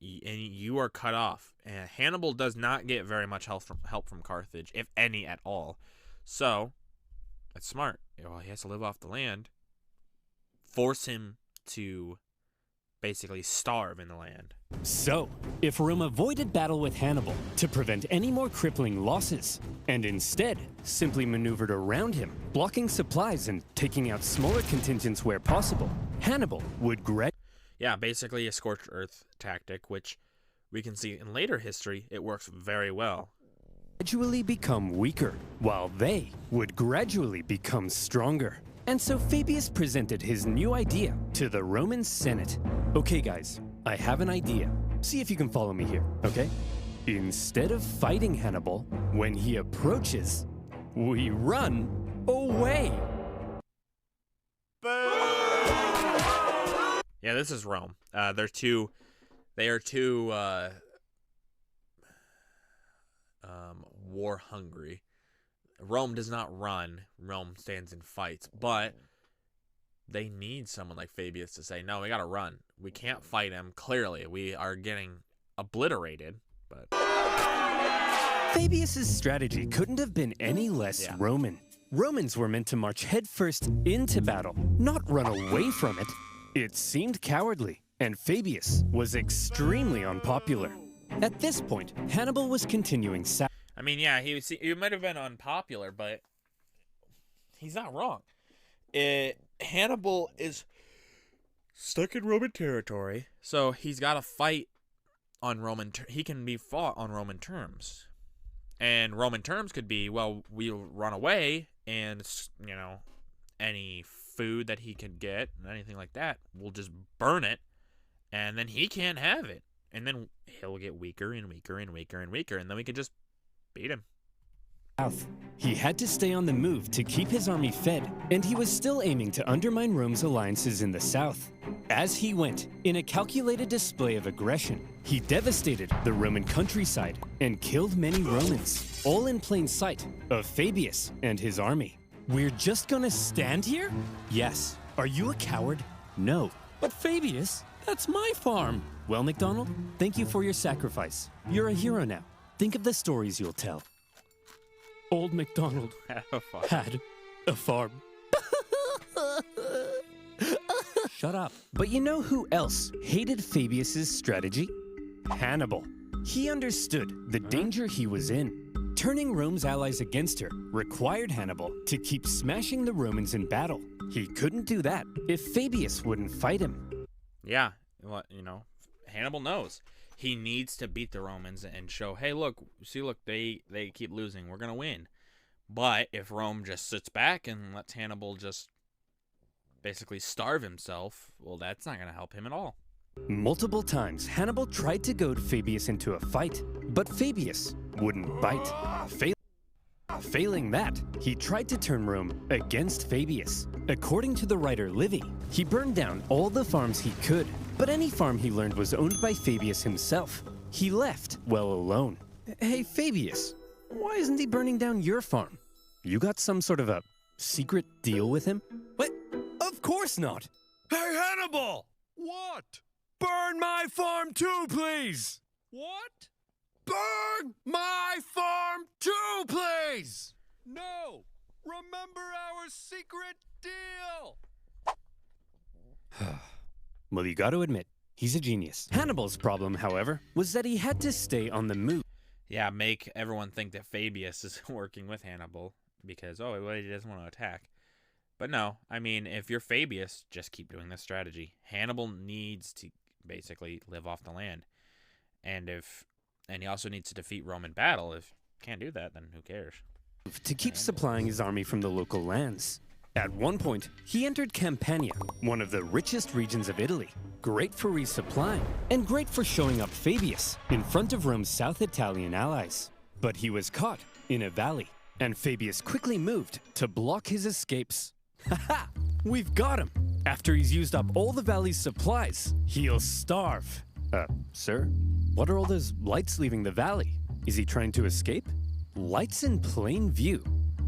and you are cut off, and Hannibal does not get very much help from Carthage, if any at all. So, that's smart. Well, he has to live off the land. Force him to basically starve in the land. So, if Rome avoided battle with Hannibal to prevent any more crippling losses, and instead simply maneuvered around him, blocking supplies and taking out smaller contingents where possible, Hannibal would Yeah, basically a scorched earth tactic, which we can see in later history, it works very well. gradually become weaker, while they would gradually become stronger. And so Fabius presented his new idea to the Roman Senate. Okay, guys, I have an idea. See if you can follow me here, okay? Instead of fighting Hannibal, when he approaches, we run away. Yeah, this is Rome. They are too war hungry. Rome does not run. Rome stands and fights, but they need someone like Fabius to say, no, we gotta run. We can't fight him. Clearly, we are getting obliterated. But Fabius's strategy couldn't have been any less Roman. Romans were meant to march headfirst into battle, not run away from it. It seemed cowardly, and Fabius was extremely unpopular. At this point, Hannibal was continuing south. I mean, yeah, he might have been unpopular, but he's not wrong. Hannibal is stuck in Roman territory, so he's got to fight on he can be fought on Roman terms. And Roman terms could be, well, we'll run away, and, you know, any food that he could get, anything like that, we'll just burn it, and then he can't have it. And then he'll get weaker and weaker and weaker and weaker, and then we could just beat him. South. He had to stay on the move to keep his army fed, and he was still aiming to undermine Rome's alliances in the south. As he went, in a calculated display of aggression, he devastated the Roman countryside and killed many Romans, all in plain sight of Fabius and his army. We're just gonna stand here? Yes. Are you a coward? No. But Fabius, that's my farm. Well, MacDonald, thank you for your sacrifice. You're a hero now. Think of the stories you'll tell. Old MacDonald had a farm. Shut up. But you know who else hated Fabius's strategy? Hannibal. He understood the danger he was in. Turning Rome's allies against her required Hannibal to keep smashing the Romans in battle. He couldn't do that if Fabius wouldn't fight him. Yeah, well, you know, Hannibal knows. He needs to beat the Romans and show, hey, look, they keep losing. We're going to win. But if Rome just sits back and lets Hannibal just basically starve himself, well, that's not going to help him at all. Multiple times, Hannibal tried to goad Fabius into a fight, but Fabius wouldn't bite. Failing that, he tried to turn Rome against Fabius. According to the writer Livy, he burned down all the farms he could, but any farm he learned was owned by Fabius himself. He left well alone. Hey, Fabius, why isn't he burning down your farm? You got some sort of a secret deal with him? What? Of course not. Hey, Hannibal! What? Burn my farm too, please! What? Burn my farm too, please! No! Remember our secret deal! Well, you gotta admit, he's a genius. Hannibal's problem, however, was that he had to stay on the move. Yeah, make everyone think that Fabius is working with Hannibal because, oh, well, he doesn't want to attack. But no, I mean, if you're Fabius, just keep doing this strategy. Hannibal needs to basically live off the land. And he also needs to defeat Rome in battle. If you can't do that, then who cares? To keep supplying his army from the local lands. At one point, he entered Campania, one of the richest regions of Italy. Great for resupplying, and great for showing up Fabius in front of Rome's South Italian allies. But he was caught in a valley, and Fabius quickly moved to block his escapes. Haha! We've got him! After he's used up all the valley's supplies, he'll starve. Sir? What are all those lights leaving the valley? Is he trying to escape? Lights in plain view.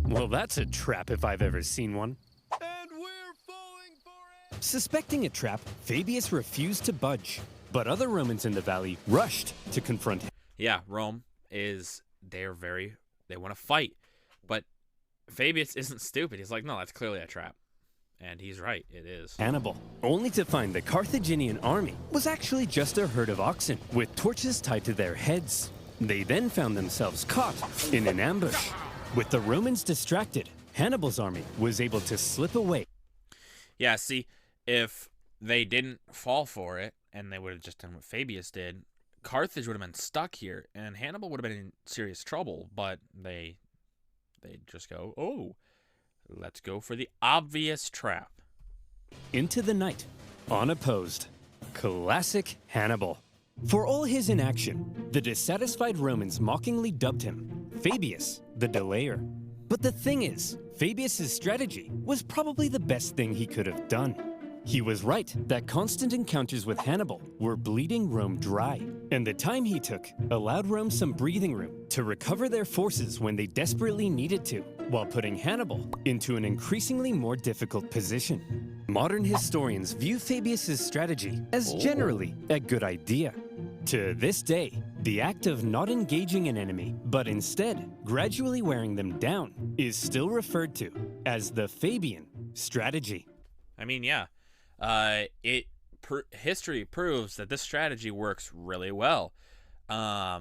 Well, that's a trap if I've ever seen one. And we're falling for it! Suspecting a trap, Fabius refused to budge. But other Romans in the valley rushed to confront him. Yeah, Rome they want to fight. But Fabius isn't stupid. He's like, no, that's clearly a trap. And he's right, it is. Hannibal, only to find the Carthaginian army was actually just a herd of oxen with torches tied to their heads. They then found themselves caught in an ambush. With the Romans distracted, Hannibal's army was able to slip away. Yeah, see, if they didn't fall for it, and they would have just done what Fabius did, Carthage would have been stuck here, and Hannibal would have been in serious trouble. But they just go, oh, let's go for the obvious trap. Into the night, unopposed. Classic Hannibal. For all his inaction, the dissatisfied Romans mockingly dubbed him Fabius, the Delayer. But the thing is, Fabius's strategy was probably the best thing he could have done. He was right that constant encounters with Hannibal were bleeding Rome dry, and the time he took allowed Rome some breathing room to recover their forces when they desperately needed to, while putting Hannibal into an increasingly more difficult position. Modern historians view Fabius's strategy as generally a good idea. To this day, the act of not engaging an enemy, but instead gradually wearing them down, is still referred to as the Fabian strategy. I mean, yeah. History proves that this strategy works really well. A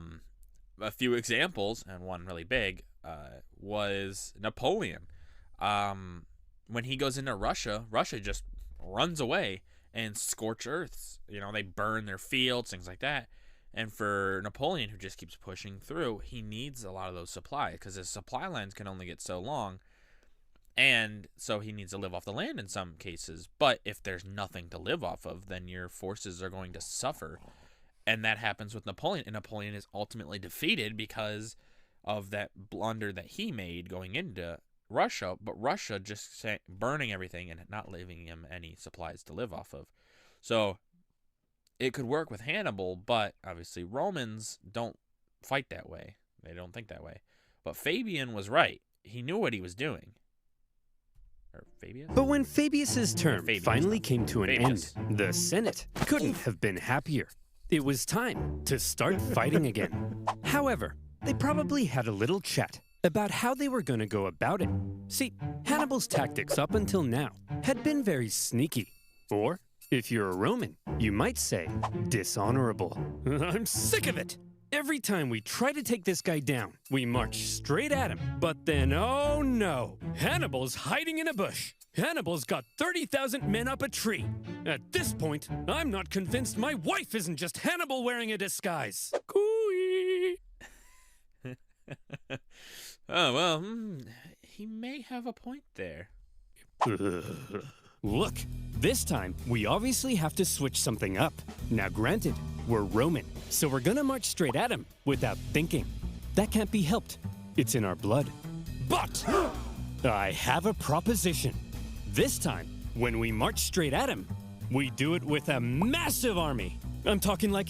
few examples, and one really big, was Napoleon. When he goes into Russia, Russia just runs away and scorch earths. You know, they burn their fields, things like that. And for Napoleon, who just keeps pushing through, he needs a lot of those supplies because his supply lines can only get so long. And so he needs to live off the land in some cases. But if there's nothing to live off of, then your forces are going to suffer. And that happens with Napoleon. And Napoleon is ultimately defeated because of that blunder that he made going into Russia. But Russia just burning everything and not leaving him any supplies to live off of. So it could work with Hannibal, but obviously Romans don't fight that way. They don't think that way. But Fabian was right. He knew what he was doing. Or Fabius? But when Fabius's term finally came to an end, the Senate couldn't have been happier. It was time to start fighting again. However, they probably had a little chat about how they were going to go about it. See, Hannibal's tactics up until now had been very sneaky. Or, if you're a Roman, you might say dishonorable. I'm sick of it! Every time we try to take this guy down, we march straight at him. But then, oh no! Hannibal's hiding in a bush. Hannibal's got 30,000 men up a tree. At this point, I'm not convinced my wife isn't just Hannibal wearing a disguise. Cooey! Oh, well, he may have a point there. Look, this time, we obviously have to switch something up. Now granted, we're Roman, so we're gonna march straight at him without thinking. That can't be helped. It's in our blood. But I have a proposition. This time, when we march straight at him, we do it with a massive army. I'm talking like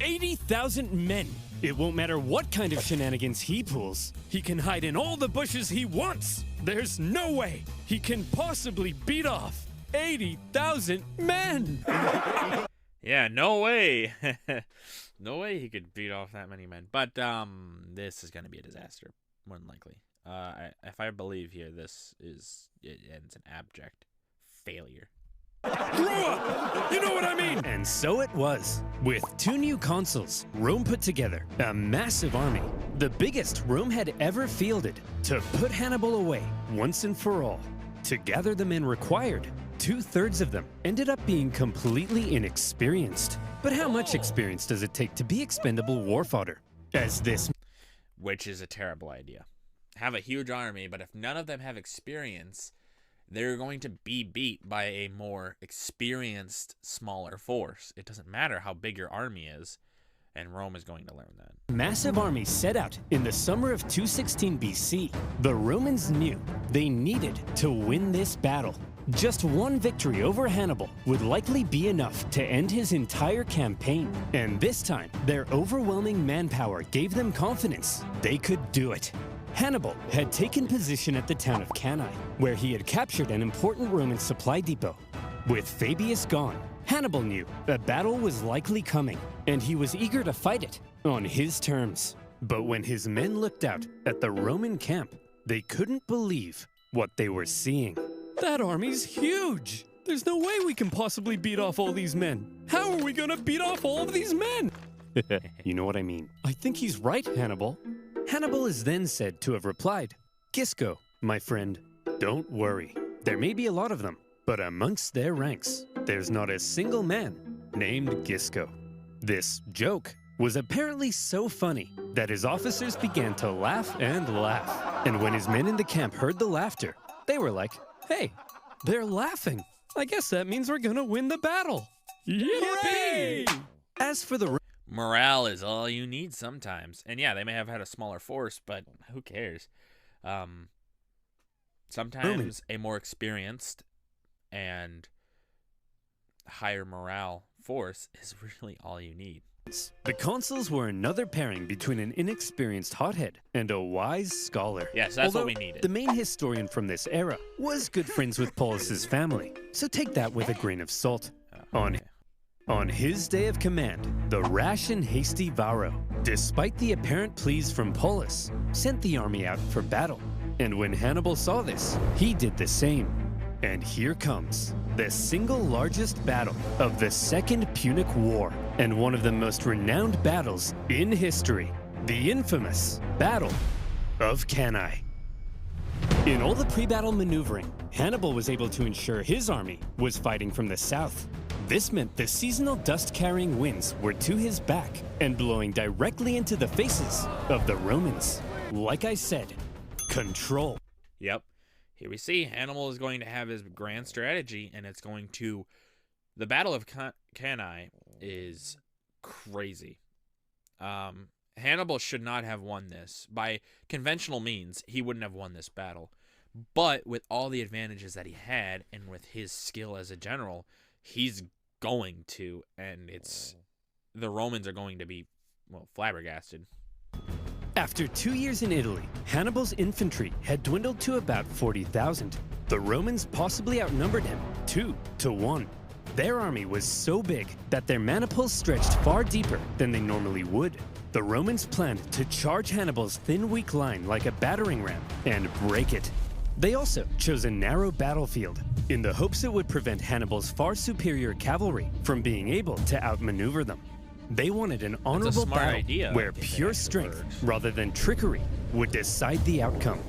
80,000 men. It won't matter what kind of shenanigans he pulls. He can hide in all the bushes he wants. There's no way he can possibly beat off 80,000 men. Yeah, no way. No way he could beat off that many men. But this is going to be a disaster, more than likely. If I believe here, it ends in abject failure. Grow up! You know what I mean? And so it was. With 2 new consuls, Rome put together a massive army, the biggest Rome had ever fielded, to put Hannibal away once and for all. To gather the men required, 2/3 of them ended up being completely inexperienced. But how much experience does it take to be expendable war fodder? Which is a terrible idea. Have a huge army, but if none of them have experience, they're going to be beat by a more experienced, smaller force. It doesn't matter how big your army is, and Rome is going to learn that. Massive army set out in the summer of 216 BC. The Romans knew they needed to win this battle. Just one victory over Hannibal would likely be enough to end his entire campaign. And this time, their overwhelming manpower gave them confidence they could do it. Hannibal had taken position at the town of Cannae, where he had captured an important Roman supply depot. With Fabius gone, Hannibal knew a battle was likely coming, and he was eager to fight it on his terms. But when his men looked out at the Roman camp, they couldn't believe what they were seeing. That army's huge! There's no way we can possibly beat off all these men. How are we gonna beat off all of these men? You know what I mean. I think he's right, Hannibal. Hannibal is then said to have replied, Gisco, my friend, don't worry. There may be a lot of them, but amongst their ranks, there's not a single man named Gisco. This joke was apparently so funny that his officers began to laugh and laugh. And when his men in the camp heard the laughter, they were like, hey, they're laughing. I guess that means we're gonna win the battle. Yippee! As for the morale is all you need sometimes. And yeah, they may have had a smaller force, but who cares? Sometimes a more experienced and higher morale force is really all you need. The consuls were another pairing between an inexperienced hothead and a wise scholar. Yes, that's what we needed. The main historian from this era was good friends with Paulus's family, so take that with a grain of salt. On his day of command, the rash and hasty Varro, despite the apparent pleas from Paulus, sent the army out for battle. And when Hannibal saw this, he did the same. And here comes the single largest battle of the Second Punic War, and one of the most renowned battles in history, the infamous Battle of Cannae. In all the pre-battle maneuvering, Hannibal was able to ensure his army was fighting from the south. This meant the seasonal dust-carrying winds were to his back and blowing directly into the faces of the Romans. Like I said, control. Yep. Here we see Hannibal is going to have his grand strategy, and it's going to... The Battle of Cannae is crazy. Hannibal should not have won this. By conventional means, he wouldn't have won this battle. But with all the advantages that he had, and with his skill as a general, he's going to, and the Romans are going to be, well, flabbergasted. After 2 years in Italy, Hannibal's infantry had dwindled to about 40,000. The Romans possibly outnumbered him 2-1. Their army was so big that their maniples stretched far deeper than they normally would. The Romans planned to charge Hannibal's thin, weak line like a battering ram and break it. They also chose a narrow battlefield in the hopes it would prevent Hannibal's far superior cavalry from being able to outmaneuver them. They wanted an honorable battle where pure strength, rather than trickery, would decide the outcome.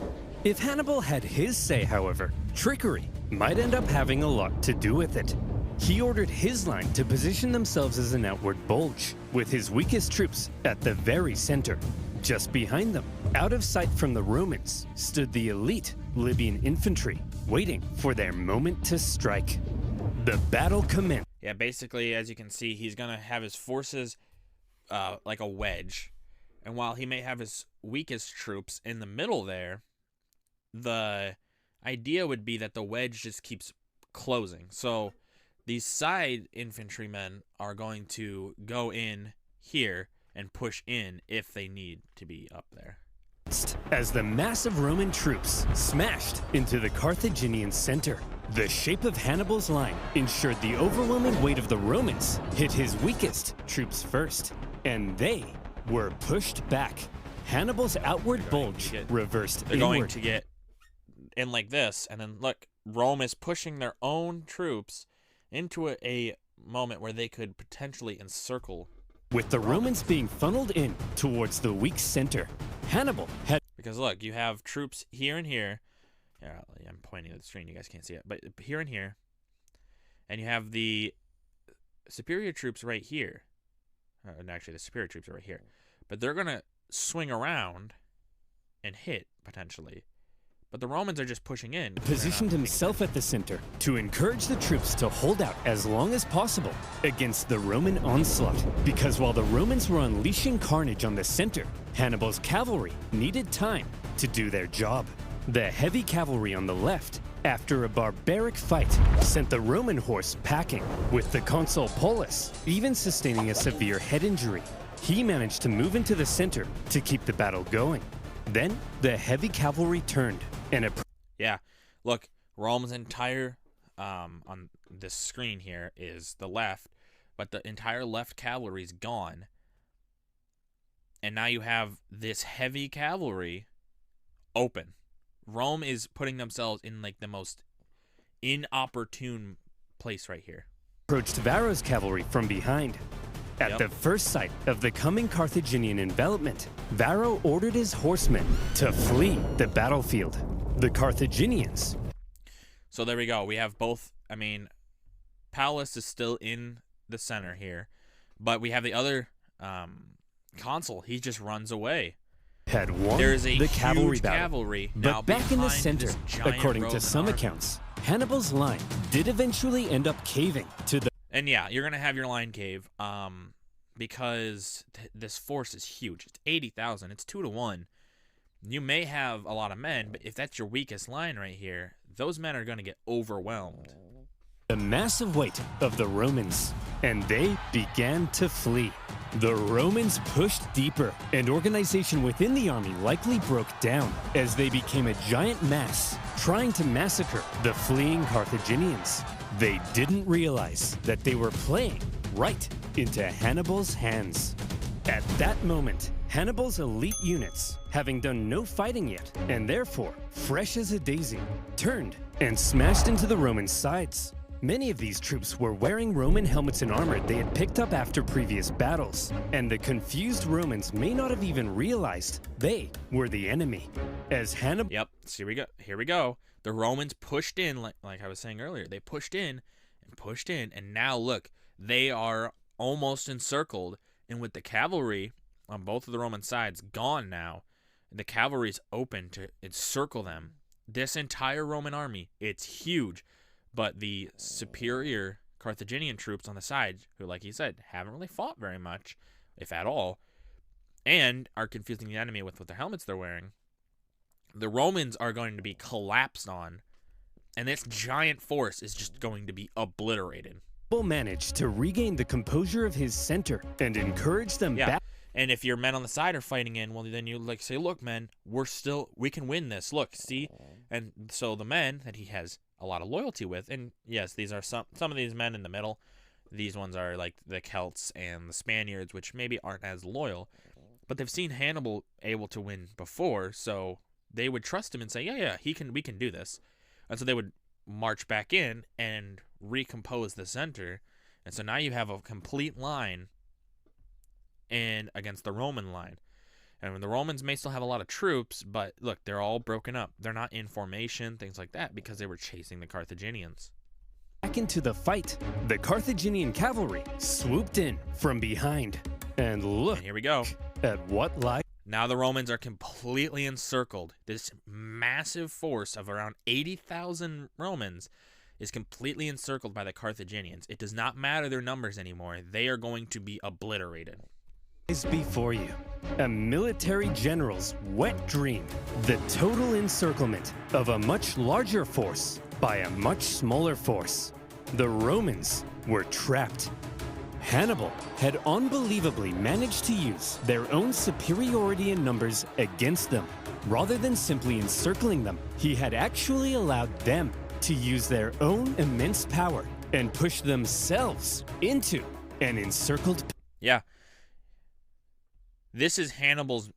If Hannibal had his say, however, trickery might end up having a lot to do with it. He ordered his line to position themselves as an outward bulge, with his weakest troops at the very center. Just behind them, out of sight from the Romans, stood the elite Libyan infantry, waiting for their moment to strike. The battle commenced. Yeah, basically, as you can see, he's going to have his forces like a wedge. And while he may have his weakest troops in the middle there, the idea would be that the wedge just keeps closing. So these side infantrymen are going to go in here and push in if they need to be up there. As the massive Roman troops smashed into the Carthaginian center, the shape of Hannibal's line ensured the overwhelming weight of the Romans hit his weakest troops first, and they were pushed back. Hannibal's outward bulge reversed inward. They're going to get in like this, and then look, Rome is pushing their own troops into a moment where they could potentially encircle. With the Romans being funneled in towards the weak center, Hannibal had... Because look, you have troops here and here. Yeah, I'm pointing at the screen, you guys can't see it. But here and here. And you have the superior troops right here. And actually, the superior troops are right here. But they're going to swing around and hit, potentially. But the Romans are just pushing in. Positioned himself at the center to encourage the troops to hold out as long as possible against the Roman onslaught. Because while the Romans were unleashing carnage on the center, Hannibal's cavalry needed time to do their job. The heavy cavalry on the left, after a barbaric fight, sent the Roman horse packing, with the consul Paulus even sustaining a severe head injury. He managed to move into the center to keep the battle going. Then, the heavy cavalry turned and... Yeah, look, Rome's entire, on this screen here, is the left, but the entire left cavalry is gone. And now you have this heavy cavalry open. Rome is putting themselves in like the most inopportune place right here. Approached Varro's cavalry from behind. At the first sight of the coming Carthaginian envelopment, Varro ordered his horsemen to flee the battlefield. The Carthaginians. So there we go. We have both. I mean, Paulus is still in the center here, but we have the other Consul, he just runs away. Had won There's a the huge cavalry battle. cavalry But now back in the behind center, this giant according to Roman some army. accounts, Hannibal's line did eventually end up caving to the And yeah, you're gonna have your line cave, because this force is huge. It's 80,000. It's 2-to-1. You may have a lot of men, but if that's your weakest line right here, those men are gonna get overwhelmed. massive weight of the Romans, and they began to flee. The Romans pushed deeper, and organization within the army likely broke down as they became a giant mass, trying to massacre the fleeing Carthaginians. They didn't realize that they were playing right into Hannibal's hands. At that moment, Hannibal's elite units, having done no fighting yet, and therefore fresh as a daisy, turned and smashed into the Roman sides. Many of these troops were wearing Roman helmets and armor they had picked up after previous battles, and the confused Romans may not have even realized they were the enemy. As Hannibal... Yep, so here we go. The Romans pushed in, like I was saying earlier. They pushed in, and now look, they are almost encircled, and with the cavalry on both of the Roman sides gone now, the cavalry's open to encircle them. This entire Roman army, it's huge. But the superior Carthaginian troops on the side, who, like he said, haven't really fought very much, if at all, and are confusing the enemy with what their helmets they're wearing, the Romans are going to be collapsed on, and this giant force is just going to be obliterated. managed to regain the composure of his center and encourage them back. And if your men on the side are fighting in, well, then you like say, look, men, we can win this. Look, see? And so the men that he has a lot of loyalty with, and yes, these are some of these men in the middle. These ones are like the Celts and the Spaniards, which maybe aren't as loyal, but they've seen Hannibal able to win before, so they would trust him and say, yeah, we can do this. And so they would march back in and recompose the center. And so now you have a complete line and against the Roman line. And the Romans may still have a lot of troops, but look, they're all broken up. They're not in formation, things like that, because they were chasing the Carthaginians. Back into the fight, the Carthaginian cavalry swooped in from behind. And look, And here we go. at what lies. Now the Romans are completely encircled. This massive force of around 80,000 Romans is completely encircled by the Carthaginians. It does not matter their numbers anymore. They are going to be obliterated. Is before you. A military general's wet dream. The total encirclement of a much larger force by a much smaller force. The Romans were trapped. Hannibal had unbelievably managed to use their own superiority in numbers against them. Rather than simply encircling them, he had actually allowed them to use their own immense power and push themselves into an encircled... Yeah. This is Hannibal's,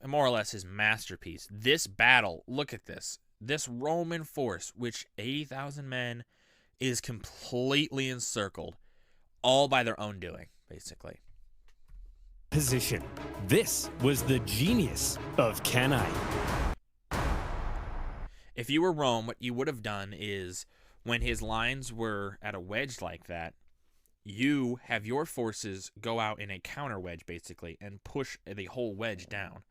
more or less, his masterpiece. This battle, look at this. This Roman force, which 80,000 men, is completely encircled, all by their own doing, basically. Position. This was the genius of Cannae. If you were Rome, what you would have done is, when his lines were at a wedge like that, you have your forces go out in a counter wedge, basically, and push the whole wedge down.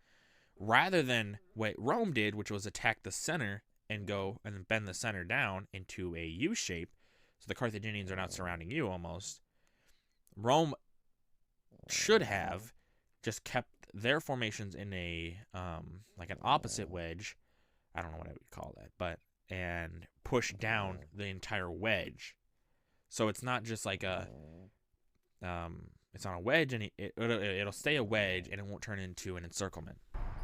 Rather than what Rome did, which was attack the center and go and bend the center down into a U shape, so the Carthaginians are not surrounding you almost. Rome should have just kept their formations in a, like an opposite wedge. I don't know what I would call that, and push down the entire wedge. So it's not just like a, it's on a wedge, and it'll stay a wedge, and it won't turn into an encirclement.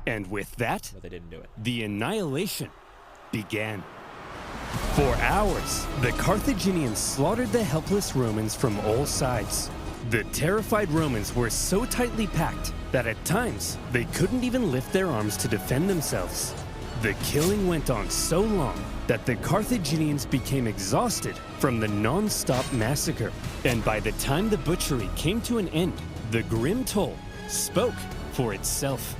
And with that, But they didn't do it. the annihilation began. For hours, the Carthaginians slaughtered the helpless Romans from all sides. The terrified Romans were so tightly packed that at times they couldn't even lift their arms to defend themselves. The killing went on so long that the Carthaginians became exhausted from the non-stop massacre. And by the time the butchery came to an end, the grim toll spoke for itself.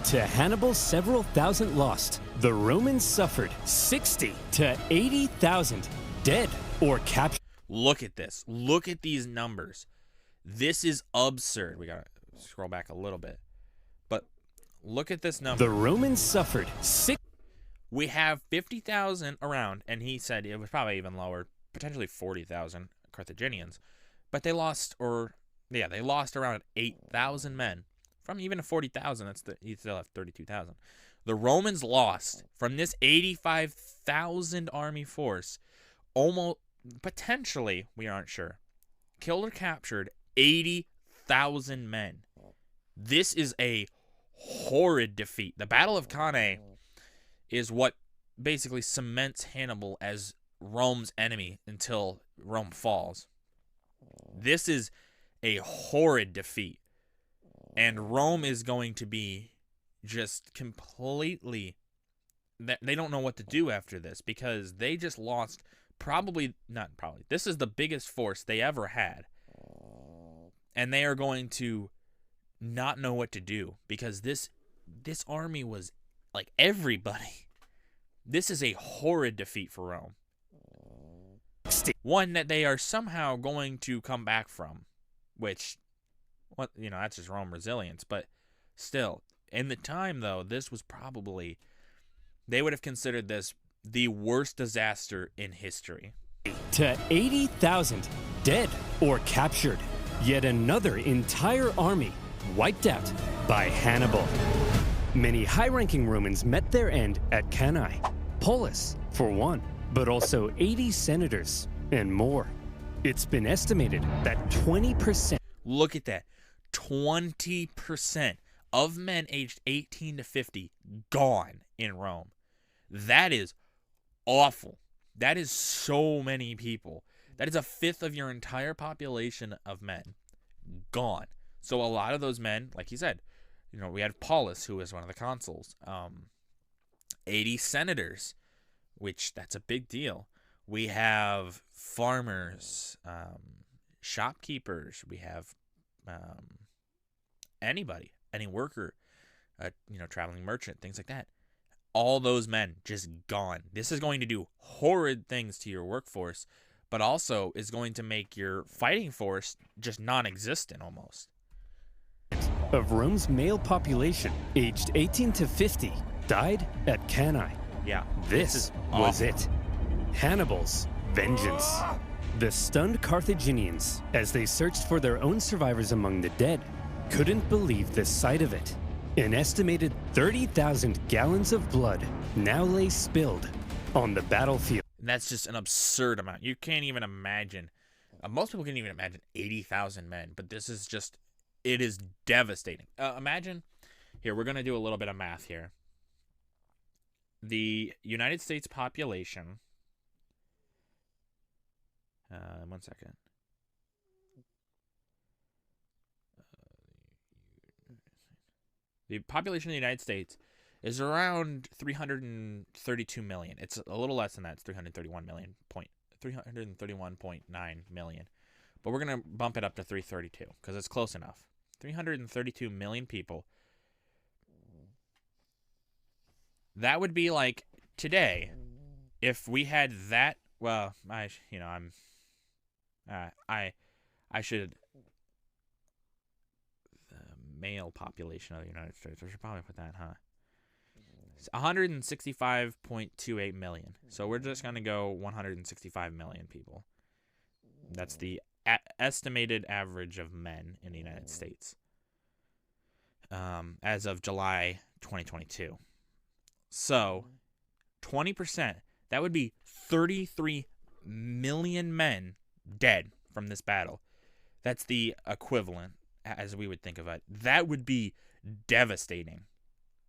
To Hannibal's several thousand lost, the Romans suffered 60 to 80,000 dead or captured. Look at this. Look at these numbers. This is absurd. We got to scroll back a little bit. Look at this number. The Romans suffered We have 50,000 around, and he said it was probably even lower, potentially 40,000 Carthaginians. But they lost, they lost around 8,000 men. From even 40,000, you still have 32,000. The Romans lost from this 85,000 army force, almost, potentially, we aren't sure, killed or captured 80,000 men. This is a horrid defeat. The Battle of Cannae is what basically cements Hannibal as Rome's enemy until Rome falls. This is a horrid defeat. And Rome is going to be just completely... They don't know what to do after this because they just lost this is the biggest force they ever had. And they are going to not know what to do because this army was like everybody. This is a horrid defeat for Rome. One that they are somehow going to come back from, which, that's just Rome resilience. But still, in the time, though, this was probably, they would have considered this the worst disaster in history. To 80,000 dead or captured. Yet another entire army wiped out by Hannibal. Many high-ranking Romans met their end at Cannae. Paulus, for one, but also 80 senators and more. It's been estimated that 20%. Look at that. 20% of men aged 18 to 50 gone in Rome. That is awful. That is so many people. That is a fifth of your entire population of men gone. So a lot of those men, like you said, we had Paulus, who was one of the consuls, 80 senators, which that's a big deal. We have farmers, shopkeepers. We have anybody, any worker, traveling merchant, things like that. All those men just gone. This is going to do horrid things to your workforce, but also is going to make your fighting force just non-existent almost. Of Rome's male population, aged 18 to 50, died at Cannae. Yeah. This was it. Hannibal's vengeance. The stunned Carthaginians, as they searched for their own survivors among the dead, couldn't believe the sight of it. An estimated 30,000 gallons of blood now lay spilled on the battlefield. And that's just an absurd amount. You can't even imagine. Most people can't even imagine 80,000 men, but this is just, it is devastating. Imagine, here, we're going to do a little bit of math here. The United States population, one second. The population of the United States is around 332 million. It's a little less than that. It's 331.9 million. But we're going to bump it up to 332 because it's close enough. 332 million people. That would be like today if we had that. Well, I should. The male population of the United States. I should probably put that, huh? It's 165.28 million. So we're just going to go 165 million people. That's the estimated average of men in the United States as of July 2022. So 20%, that would be 33 million men dead from this battle. That's the equivalent, as we would think of it. That would be devastating.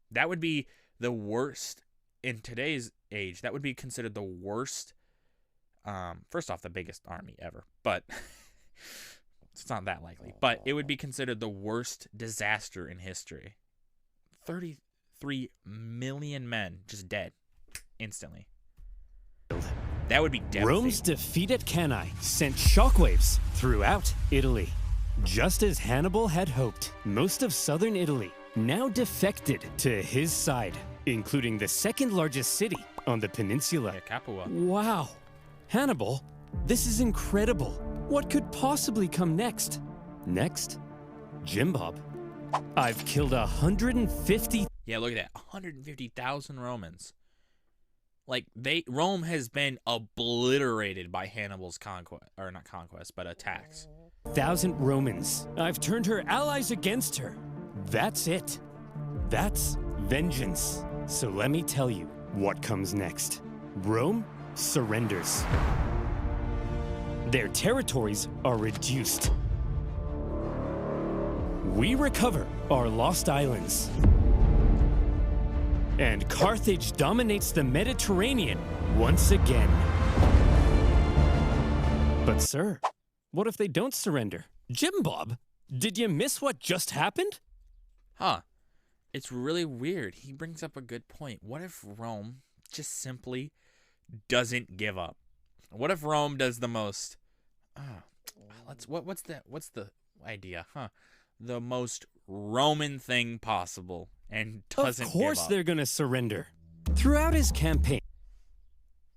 That would be the worst in today's age. That would be considered the worst. First off, the biggest army ever, but it's not that likely. But it would be considered the worst disaster in history. 33 million men just dead instantly. That would be devastating. Rome's defeat at Cannae sent shockwaves throughout Italy. Just as Hannibal had hoped, most of southern Italy now defected to his side, including the second largest city on the peninsula. Yeah, Capua. Wow. Hannibal, this is incredible. What could possibly come next? Next, Jim Bob. I've killed 150. Yeah, look at that. 150,000 Romans. Like, Rome has been obliterated by Hannibal's conquest, or not conquest, but attacks. 1,000 Romans. I've turned her allies against her. That's it. That's vengeance. So let me tell you what comes next. Rome surrenders. Their territories are reduced. We recover our lost islands. And Carthage dominates the Mediterranean once again. But sir, what if they don't surrender? Jim Bob, did you miss what just happened? Huh. It's really weird. He brings up a good point. What if Rome just simply doesn't give up? What if Rome does the most... what's the idea? Huh. The most Roman thing possible and doesn't give up. Of course they're going to surrender. Throughout his campaign,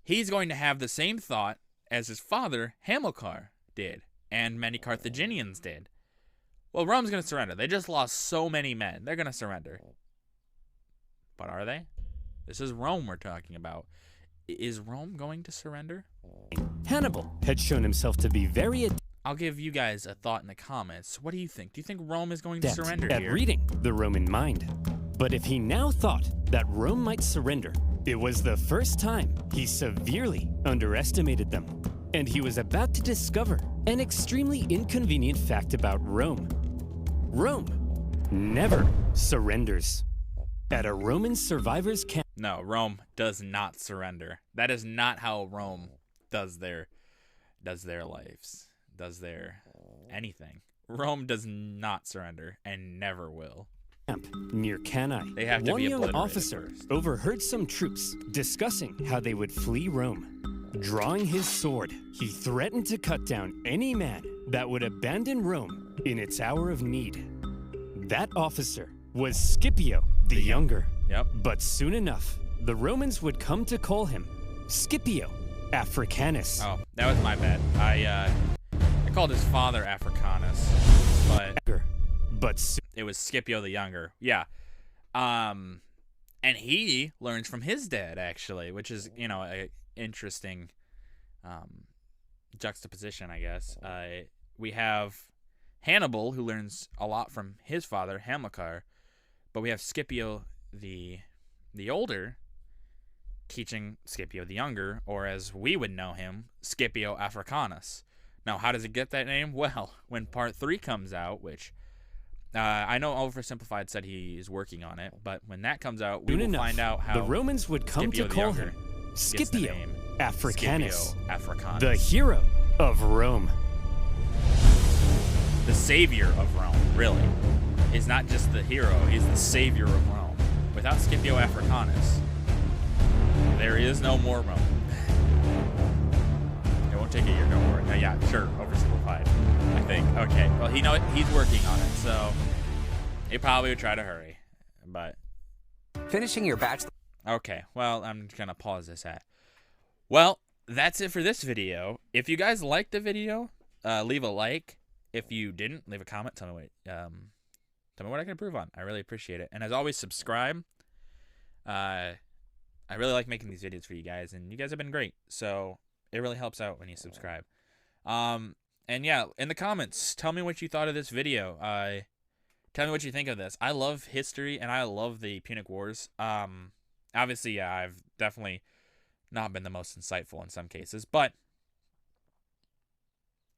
he's going to have the same thought as his father, Hamilcar, did, and many Carthaginians did. Well, Rome's going to surrender. They just lost so many men. They're going to surrender. But are they? This is Rome we're talking about. Is Rome going to surrender? Hannibal had shown himself to be very I'll give you guys a thought in the comments. What do you think? Do you think Rome is going to surrender at here? reading the Roman mind. But if he now thought that Rome might surrender, it was the first time he severely underestimated them. And he was about to discover an extremely inconvenient fact about Rome. Rome never surrenders. At a Roman survivors camp. No, Rome does not surrender. That is not how Rome does their lives, does their anything. Rome does not surrender and never will. Near Cannae, They have to one be young obliterated officer first. overheard some troops discussing how they would flee Rome. Drawing his sword, he threatened to cut down any man that would abandon Rome in its hour of need. That officer was Scipio the Younger. Yep. But soon enough, the Romans would come to call him Scipio Africanus. Oh, that was my bad. I called his father Africanus, but it was Scipio the Younger. Yeah. And he learns from his dad, actually, which is, a interesting juxtaposition, I guess. We have Hannibal, who learns a lot from his father, Hamilcar, but we have Scipio the Older teaching Scipio the Younger, or as we would know him, Scipio Africanus. Now, how does it get that name? Well, when part 3 comes out, which I know Oversimplified said he is working on it, but when that comes out, we will find out how the Romans would come Scipio to call him Scipio Africanus, the hero of Rome. The savior of Rome, really. He's not just the hero, he's the savior of Rome. Without Scipio Africanus, there is no more Rome. It won't take a year, don't worry. Yeah, sure, Oversimplified, I think. Okay, well, he's working on it, so he probably would try to hurry, but... Finishing your bachelor... Okay, well, I'm going to pause this at. Well, that's it for this video. If you guys liked the video, leave a like. If you didn't, leave a comment. Tell me what I can improve on. I really appreciate it. And as always, subscribe. I really like making these videos for you guys, and you guys have been great. So it really helps out when you subscribe. And yeah, in the comments, tell me what you thought of this video. Tell me what you think of this. I love history, and I love the Punic Wars. Obviously, yeah, I've definitely not been the most insightful in some cases, but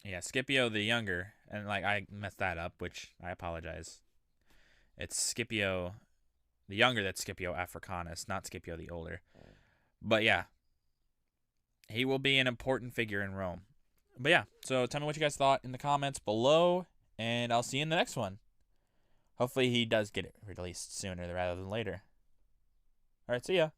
yeah, Scipio the Younger, and I messed that up, which I apologize. It's Scipio the Younger that's Scipio Africanus, not Scipio the Older. But yeah, he will be an important figure in Rome. But yeah, so tell me what you guys thought in the comments below, and I'll see you in the next one. Hopefully he does get it released sooner rather than later. All right, see ya.